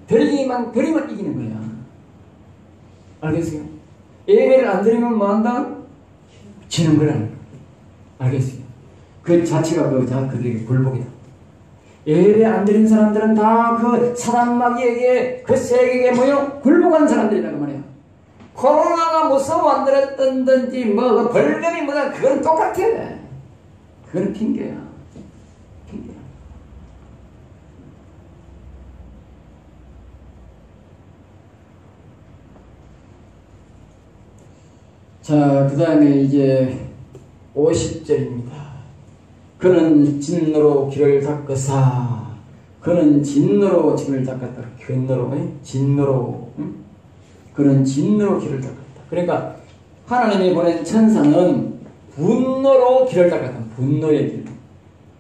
드리면 이기는 거야. 알겠어요? 예배를 안 드리면 뭐 한다? 지는 거라는 거야. 알겠어요? 그 자체가 그들에게 굴복이다. 예배 안 드린 사람들은 다 그 사단마귀에게 그 세계에 모여 굴복한 사람들이라고 말이야. 코로나가 무서워 안 들었던지 뭐 그 벌금이 뭐다 그건 똑같아. 그건 핑계야. 핑계야. 자, 그 다음에 이제 50절입니다. 그는 진노로 길을 닦으사. 그는 진노로 길을 닦았다. 진노로, 진노로. 그는 진노로 길을 닦았다. 그러니까 하나님이 보낸 천사는 분노로 길을 닦았다. 분노의 길.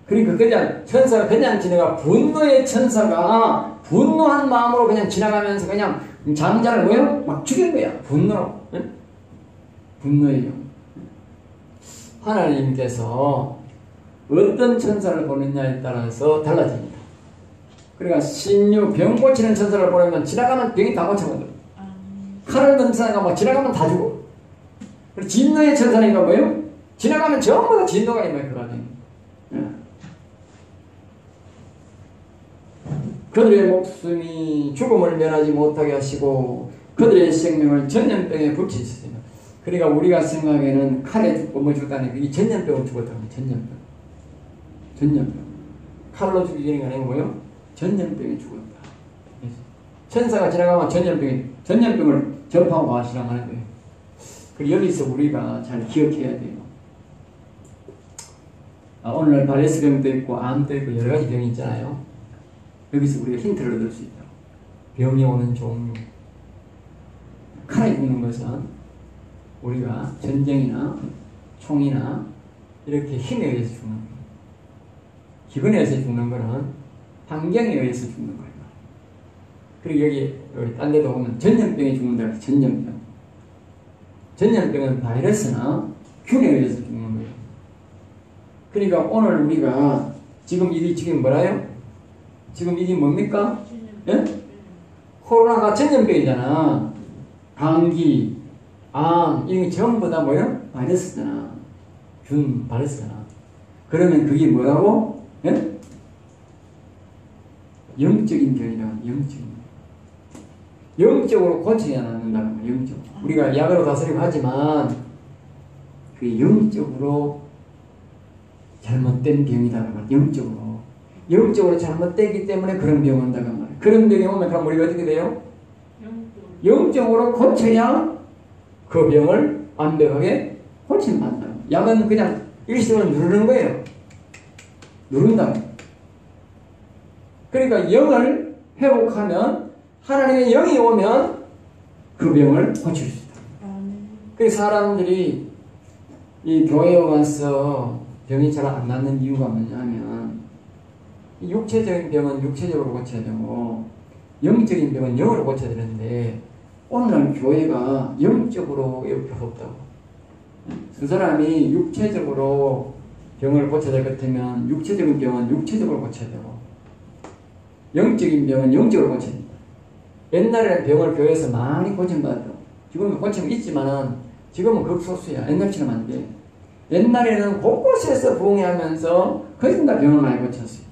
그러니까 그냥 천사가 그냥 지나가 분노의 천사가 분노한 마음으로 그냥 지나가면서 그냥 장자를 뭐요? 막 죽인 거야. 분노로. 분노의 영. 하나님께서 어떤 천사를 보느냐에 따라서 달라집니다. 그러니까 신유 병 고치는 천사를 보내면 지나가면 병이 다 고쳐거든. 칼을 든 천사가 막 지나가면 다 죽어. 그리고 진노의 천사니까 뭐예요? 지나가면 전부 다 진노가 임할 거라네. 그들의 목숨이 죽음을 면하지 못하게 하시고 그들의 생명을 전염병에 붙이셨습니다. 그러니까 우리가 생각에는 칼에 죽고 뭐 죽다니 이 전염병을 죽었다고 합니다. 전염병. 칼로 죽이는 게 아니고 뭐요? 전염병에 죽었다. 천사가 지나가면 전염병을 접하고 가시라고 하는 거예요. 그리고 여기서 우리가 잘 기억해야 돼요. 오늘날 바레스병도 있고 암도 있고 여러 가지 병이 있잖아요. 여기서 우리가 힌트를 얻을 수 있다. 병이 오는 종류. 칼에 죽는 것은 우리가 전쟁이나 총이나 이렇게 힘에 의해서 죽는 거예요. 기근에 의해서 죽는 거는 환경에 의해서 죽는 거예요. 그리고 여기 딴 데도 보면 전염병에 죽는다 그래서 전염병. 전염병은 바이러스나 균에 의해서 죽는 거예요. 그러니까 오늘 우리가 지금 뭐라요? 지금 이게 뭡니까? 예? 코로나가 전염병이잖아. 감기, 암, 이게 전부 다 뭐예요? 바이러스잖아. 균 바이러스잖아. 그러면 그게 뭐라고? 예? 영적인 병이라. 영적으로 고치지 않는다는 거예요. 영적으로. 우리가 약으로 다스리고 하지만 그게 영적으로 잘못된 병이다는 거예요. 영적으로 잘못되기 때문에 그런 병이 온다고 말이에요. 그런 병이 오면 그럼 우리가 어떻게 돼요? 영적으로 고쳐야 그 병을 완벽하게 고침받는다. 약은 그냥 일시적으로 누르는 거예요. 누른다. 그러니까 영을 회복하면 하나님의 영이 오면 그 병을 고칠 수 있다. 그래서 사람들이 이 교회에 와서 병이 잘 안 낫는 이유가 뭐냐면 육체적인 병은 육체적으로 고쳐야 되고 영적인 병은 영으로 고쳐야 되는데 오늘날 교회가 영적으로 이렇게 없다고. 그 사람이 육체적으로 병을 고쳐야 될 것 같으면 육체적인 병은 육체적으로 고쳐야 되고 영적인 병은 영적으로 고쳐야 된다. 옛날에는 병을 교회에서 많이 고침받았다고. 지금은 고침은 있지만은 지금은 극소수야. 옛날처럼 안 돼. 옛날에는 곳곳에서 부흥하면서 거의 다 병을 많이 고쳤어요.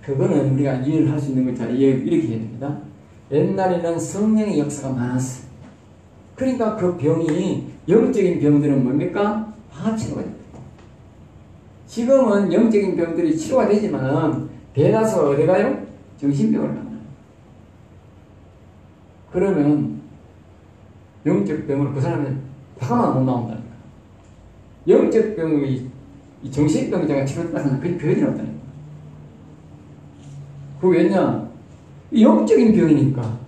그거는 우리가 이해를 할 수 있는 것처럼 이렇게 해야 됩니다. 옛날에는 성령의 역사가 많았어요. 그러니까 그 병이 영적인 병들은 뭡니까? 다 치료가 됩니다. 지금은 영적인 병들이 치료가 되지만 대다수가 어디 가요? 정신병을 만나요. 그러면 영적 병으로 그 사람은 화가 못 나온다니까. 영적 병이 정신병자가 치료받는 그게 별이 없다니까. 그 왜냐? 영적인 병이니까.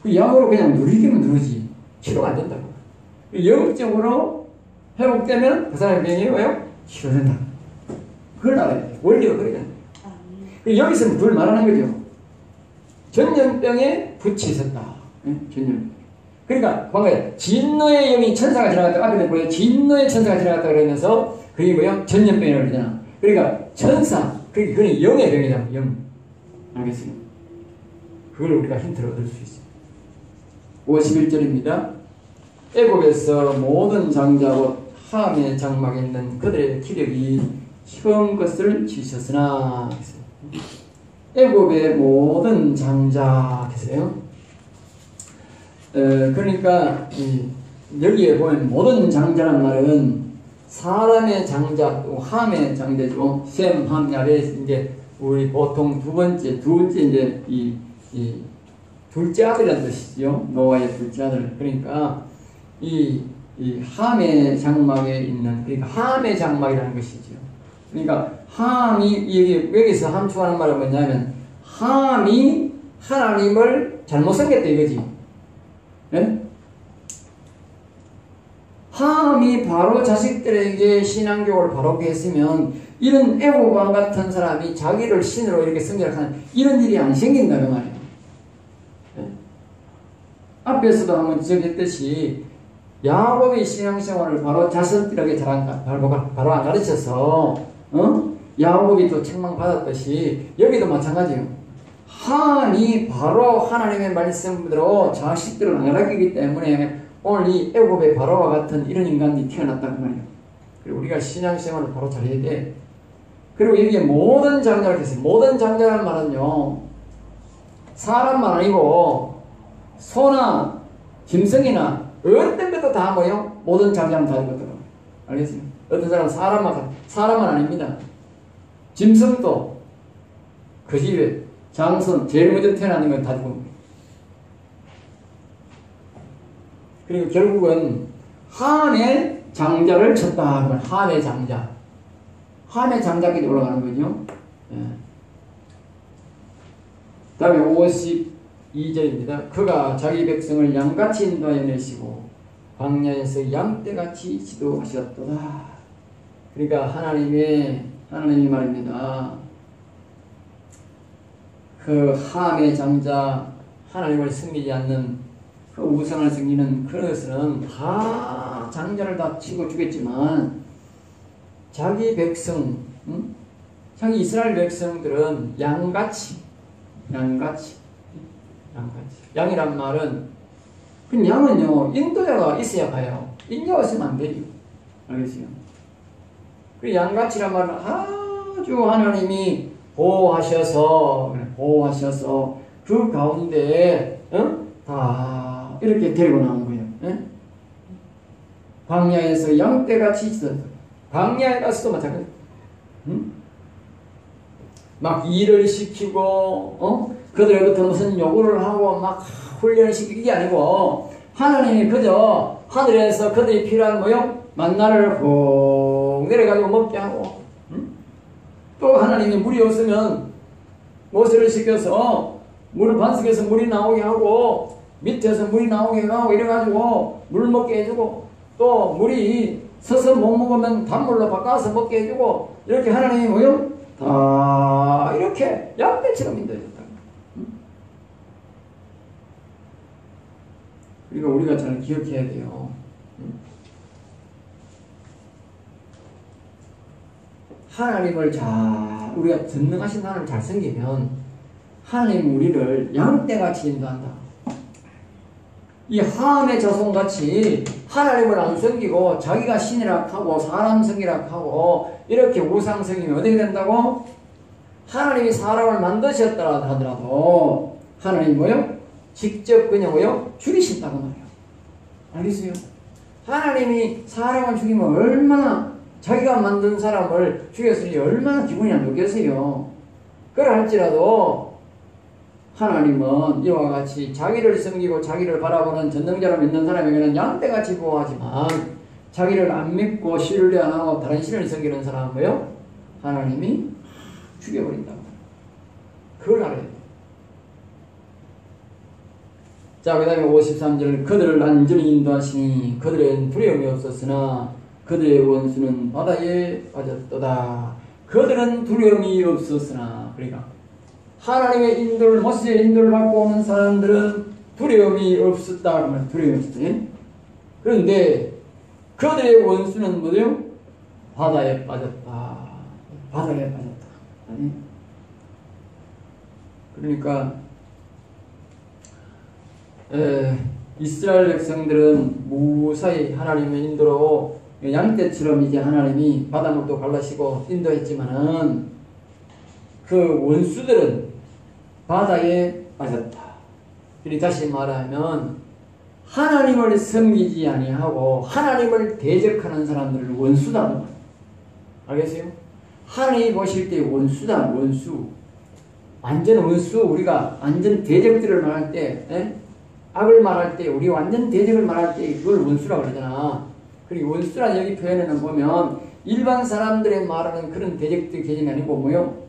그 약으로 그냥 누리기만 누르지. 치료가 안 된다고. 영적으로 회복되면 그 사람의 병이 뭐예요? 치료된다. 그걸 알아야 돼. 원리가 그러잖아요. 여기서 둘 말하는 거죠. 전염병에 붓이 있었다. 네? 전염병. 그러니까 방금 진노의 영이 천사가 지나갔다. 앞에 보여 진노의 천사가 지나갔다 그러면서 그게 뭐야? 전염병이라고 그러잖아. 그러니까 천사. 그게 영의 병이잖아. 영. 알겠어요? 그걸 우리가 힌트를 얻을 수 있어요. 51절입니다. 애굽에서 모든 장자 곧 함의 장막에 있는 그들의 기력이 처음 것을 지셨으나 애굽의 모든 장자 했어요. 그러니까 여기에 보면 모든 장자란 말은 사람의 장자, 함의 장자죠. 셈, 함, 야벳 이제 우리 보통 두 번째 이제 이 둘째 아들이라는 뜻이죠. 노아의 둘째 아들. 그러니까 이 함의 장막에 있는 그러니까 함의 장막이라는 것이죠. 그러니까 함이 여기서 함축하는 말은 뭐냐면 함이 하나님을 잘못 섬겼다 이거지. 네? 함이 바로 자식들에게 신앙교육을 바로게 했으면 이런 애고와 같은 사람이 자기를 신으로 이렇게 섬기라는 이런 일이 안 생긴다 그 말이에요. 네? 앞에서도 한번 지적했듯이 야곱의 신앙생활을 바로 자손들에게 바로 안 가르쳐서 야곱이 또 책망받았듯이 여기도 마찬가지예요. 함이 바로 하나님의 말씀대로 자식들을 안 가르치기 때문에 오늘 이 애굽의 바로와 같은 이런 인간이 태어났단 말이에요. 그리고 우리가 신앙생활을 바로 잘해야 돼. 그리고 여기에 모든 장자를 했어요. 모든 장자라는 말은요, 사람만 아니고 소나 짐승이나 어떤 것도 다 뭐예요? 모든 장자는 다 이거더라고요. 알겠어요? 어떤 사람은 사람만 아닙니다. 짐승도 그 집에 장손 제일 먼저 태어나는 건 다 죽습니다. 그리고 결국은 함의 장자를 쳤다. 그러면 함의 장자. 함의 장자까지 올라가는 거죠. 예. 다음에 52절입니다. 그가 자기 백성을 양같이 인도하여 내시고 광야에서 양떼같이 지도하셨도다. 그러니까 하나님이 말입니다. 그 함의 장자 하나님을 섬기지 않는 그 우상을 섬기는 그것은 다 장자를 다 치고 주겠지만 자기 백성, 자기 이스라엘 백성들은 양같이 양이란 말은 그 양은요 인도자가 있어야 가요. 인도가 없으면 안 돼요. 알겠어요? 그 양같이란 말은 아주 하나님이 보호하셔서 그 가운데 다 이렇게 데리고 나온 거예요. 광야에서 양떼같이 있어요. 광야에 가서도 마찬가지. 막 일을 시키고 그들로부터 무슨 요구를 하고 막 훈련을 시키는 게 아니고 하나님이 그저 하늘에서 그들이 필요한 뭐요? 만나를 훅 내려가지고 먹게 하고 또 하나님이 물이 없으면 모세를 시켜서 물 반석에서 물이 나오게 하고 밑에서 물이 나오게 하고 이래가지고 물 먹게 해주고 또 물이 서서 못 먹으면 단물로 바꿔서 먹게 해주고 이렇게 하나님이 뭐요? 다 이렇게 양떼처럼 인도해줬다. 그러니까 우리가 잘 기억해야 돼요. 하나님을 우리가 전능하신 하나님을 잘 섬기면 하나님 우리를 양떼같이 인도한다. 이 함의 자손같이 하나님을 안 섬기고 자기가 신이라 하고 사람 섬기라 하고 이렇게 우상 섬기면 어떻게 된다고? 하나님이 사람을 만드셨다 하더라도 하나님 뭐요? 직접 그냥 뭐요? 죽이신다고 말이에요. 알겠어요? 하나님이 사람을 죽이면 얼마나 자기가 만든 사람을 죽였으니 얼마나 기분이 안 좋겠어요. 그래 할지라도 하나님은 이와 같이 자기를 섬기고 자기를 바라보는 전능자로 믿는 사람에게는 양떼같이 보호하지만 자기를 안 믿고 신뢰 안 하고 다른 신을 섬기는 사람은 뭐요? 하나님이 죽여버린다고. 그걸 알아야 돼요. 자, 그 다음에 53절 그들을 안전히 인도하시니 그들은 두려움이 없었으나 그들의 원수는 바다에 빠졌도다. 그들은 두려움이 없었으나 그러니까 하나님의 인도를 모세의 인도를 받고 오는 사람들은 두려움이 없었다. 그러면 두려움이 없었어요. 그런데 그들의 원수는 뭐예요? 바다에 빠졌다. 바다에 빠졌다. 아니? 그러니까 이스라엘 백성들은 무사히 하나님의 인도로 양떼처럼 이제 하나님이 바닷물도 갈라시고 인도했지만은 그 원수들은 바다에 빠졌다. 그리고 다시 말하면 하나님을 섬기지 아니하고 하나님을 대적하는 사람들을 원수다. 알겠어요? 하나님이 보실 때 원수다. 원수. 완전 원수. 우리가 완전 대적들을 말할 때 악을 말할 때 우리 완전 대적을 말할 때 그걸 원수라고 그러잖아. 그리고 원수란 여기 표현에는 보면 일반 사람들의 말하는 그런 대적들 개념이 아니고 뭐요?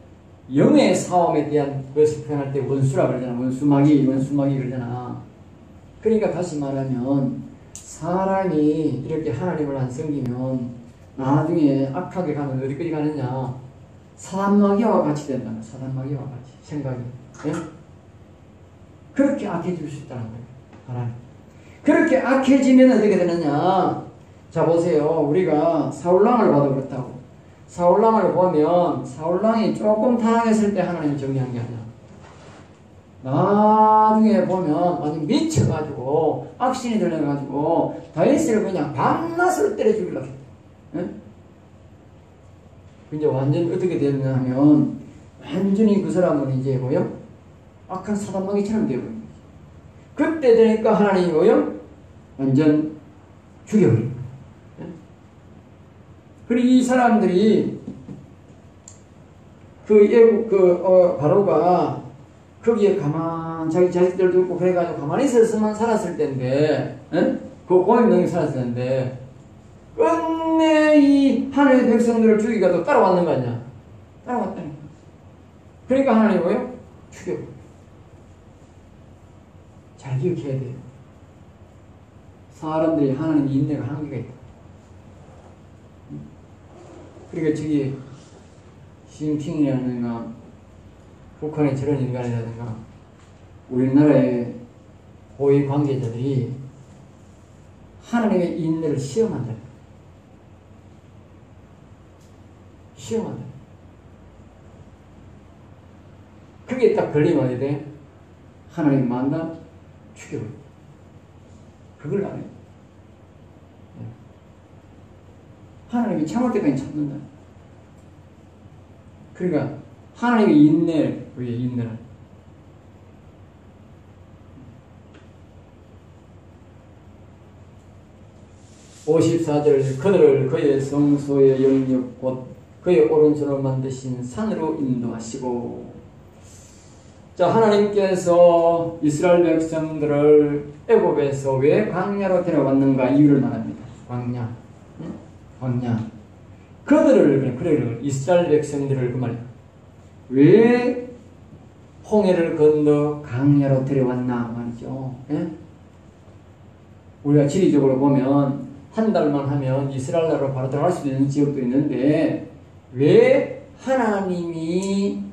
영의 싸움에 대한 것을 표현할 때 원수라고 그러잖아. 원수마귀 그러잖아. 그러니까 다시 말하면 사람이 이렇게 하나님을 안 섬기면 나중에 악하게 가면 어디까지 가느냐? 사단마귀와 같이 된다. 사단마귀와 같이 생각이. 예? 그렇게 악해질 수 있다는 거예요. 하나님. 그렇게 악해지면 어떻게 되느냐? 자 보세요. 우리가 사울왕을 봐도 그렇다고. 사울왕을 보면 사울왕이 조금 타락했을 때 하나님이 정리한 게 아니야. 나중에 보면 완전 미쳐가지고 악신이 들려가지고 다윗을 그냥 밤낮으로 때려 죽이려고 했대. 이제 완전 어떻게 됐냐 하면 완전히 그 사람은 이제 뭐요? 악한 사단마귀처럼 되어버린 거지. 그때 되니까 하나님이 뭐요? 완전 죽여버린 거예요. 그리고 이 사람들이 바로가 거기에 자기 자식들 두고 그래가지고 가만히 있었으면 살았을 텐데, 그 고임명이 살았을 텐데, 끝내 이 하늘의 백성들을 죽이가 또 따라왔는 거 아니야? 따라왔다니까. 그러니까 하나님이 뭐예요? 죽여버려. 잘 기억해야 돼요. 사람들이 하나님 인내가 한계가 있다. 그러니까 저기 시진핑이라든가 북한의 저런 인간이라든가 우리나라의 고위 관계자들이 하나님의 인내를 시험한다. 시험한다. 그게 딱 걸리면 어디 돼? 하나님 만나 죽여버려. 그걸 안 해. 하나님이 참을 때까지 참는다. 그러니까 하나님의 인내, 왜 인내는? (54절) 그들을 그의 성소의 영역 곧 그의 오른손으로 만드신 산으로 인도하시고. 자, 하나님께서 이스라엘 백성들을 애굽에서 왜 광야로 데려왔는가 이유를 말합니다. 광야, 응? 광야. 그들을 이스라엘 백성들을 그 말이야. 왜 홍해를 건너 광야로 데려왔나 말이죠. 예? 우리가 지리적으로 보면 한 달만 하면 이스라엘 나라로 바로 들어갈 수 있는 지역도 있는데 왜 하나님이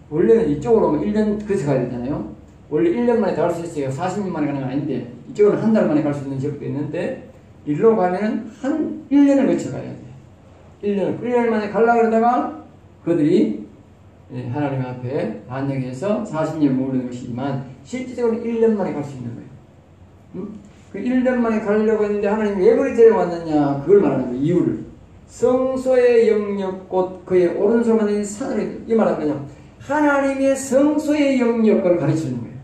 원래는 이쪽으로 오면 1년 거쳐 가야 되잖아요. 원래 1년 만에 갈 수 있어요. 40년 만에 가는 건 아닌데 이쪽은 한 달 만에 갈 수 있는 지역도 있는데 일로 가면 한 1년을 거쳐 가야 돼. 1년 만에 가려고 그러다가 그들이 하나님 앞에 반역해서 40년을 머무르는 것이지만 실질적으로 1년 만에 갈 수 있는 거예요. 응? 그 1년 만에 가려고 했는데 하나님이 왜 그리 데려왔느냐 그걸 말하는 거예요. 이유를. 성소의 영역 곧 그의 오른손 만든 산으로 이 말하는 거냐. 하나님의 성소의 영역을 가르치는 거예요.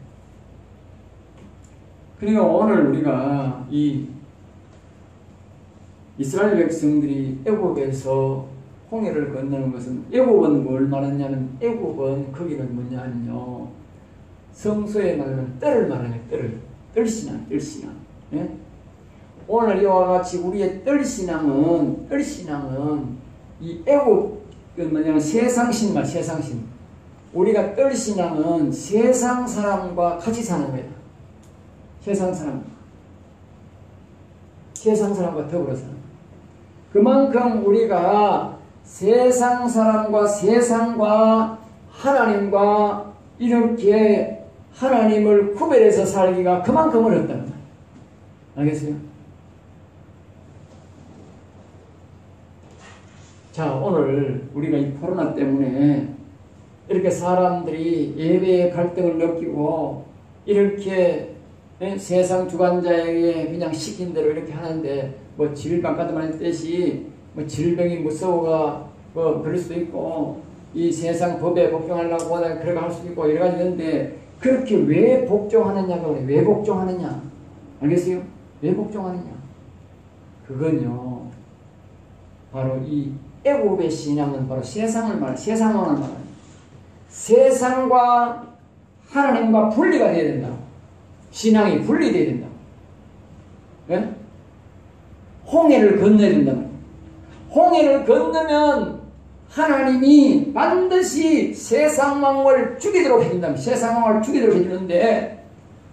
그러니까 오늘 우리가 이 이스라엘 백성들이 애굽에서 홍해를 건너는 것은 애굽은 뭘 말하냐면 애굽은 거기는 뭐냐면요. 성소에 말하면 뜰을 말하는 거예요. 뜰신앙. 예? 오늘 이와 같이 우리의 뜰신앙은 이 애굽 뭐냐면 세상신 말 세상신. 우리가 뜰신앙은 세상 사람과 같이 사는 거예요. 세상 사람과 더불어 사는 거예요. 그만큼 우리가 세상 사람과 세상과 하나님과 이렇게 하나님을 구별해서 살기가 그만큼 어렵다는 거예요. 알겠어요? 자, 오늘 우리가 이 코로나 때문에 이렇게 사람들이 예배의 갈등을 느끼고 이렇게 세상 주관자에게 그냥 시킨 대로 이렇게 하는데 뭐 질병 아까도 말했듯이 뭐 질병이 무서워가 뭐 그럴 수도 있고 이 세상 법에 복종하려고 하다 그렇게 할 수도 있고 여러 가지 있는데 그렇게 왜 복종하느냐고 그래. 왜 복종하느냐? 알겠어요? 왜 복종하느냐? 그건요 바로 이 애굽의 신앙은 바로 세상을 말해요. 세상과 하나님과 분리가 되어야 된다. 신앙이 분리되어야 된다. 네? 홍해를 건너야 된다. 홍해를 건너면 하나님이 반드시 세상 왕을 죽이도록 해준다. 세상 왕을 죽이도록 해주는데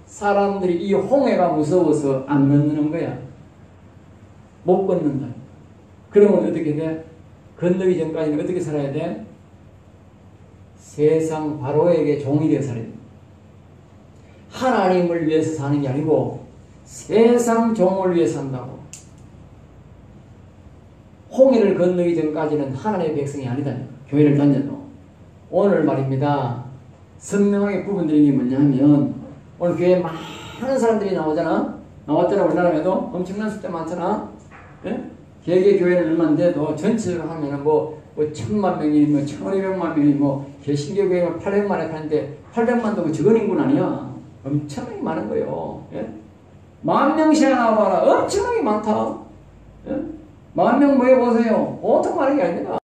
사람들이 이 홍해가 무서워서 안 건너는 거야. 못 건넌다. 그러면 어떻게 돼? 건너기 전까지는 어떻게 살아야 돼? 세상 바로에게 종이 되어 살아야 돼. 하나님을 위해서 사는 게 아니고 세상 종을 위해서 산다고. 홍해를 건너기 전까지는 하나님의 백성이 아니다. 교회를 다녀도. 오늘 말입니다. 선명하게 구분되는 게 뭐냐 하면 오늘 교회에 많은 사람들이 나왔잖아. 우리나라에도 엄청난 숫자 많잖아. 예? 개개교회는 얼마인데도 전체적으로 하면은 뭐 1000만 명이 뭐 1200만 명이 뭐 개신교회가 800만에 하는데 800만도 그 적은 인구는 아니야. 엄청나게 많은 거예요. 예? 10,000명씩 나와봐라. 엄청나게 많다. 예? 10,000명 모여보세요. 보통 많은 게 아닙니다.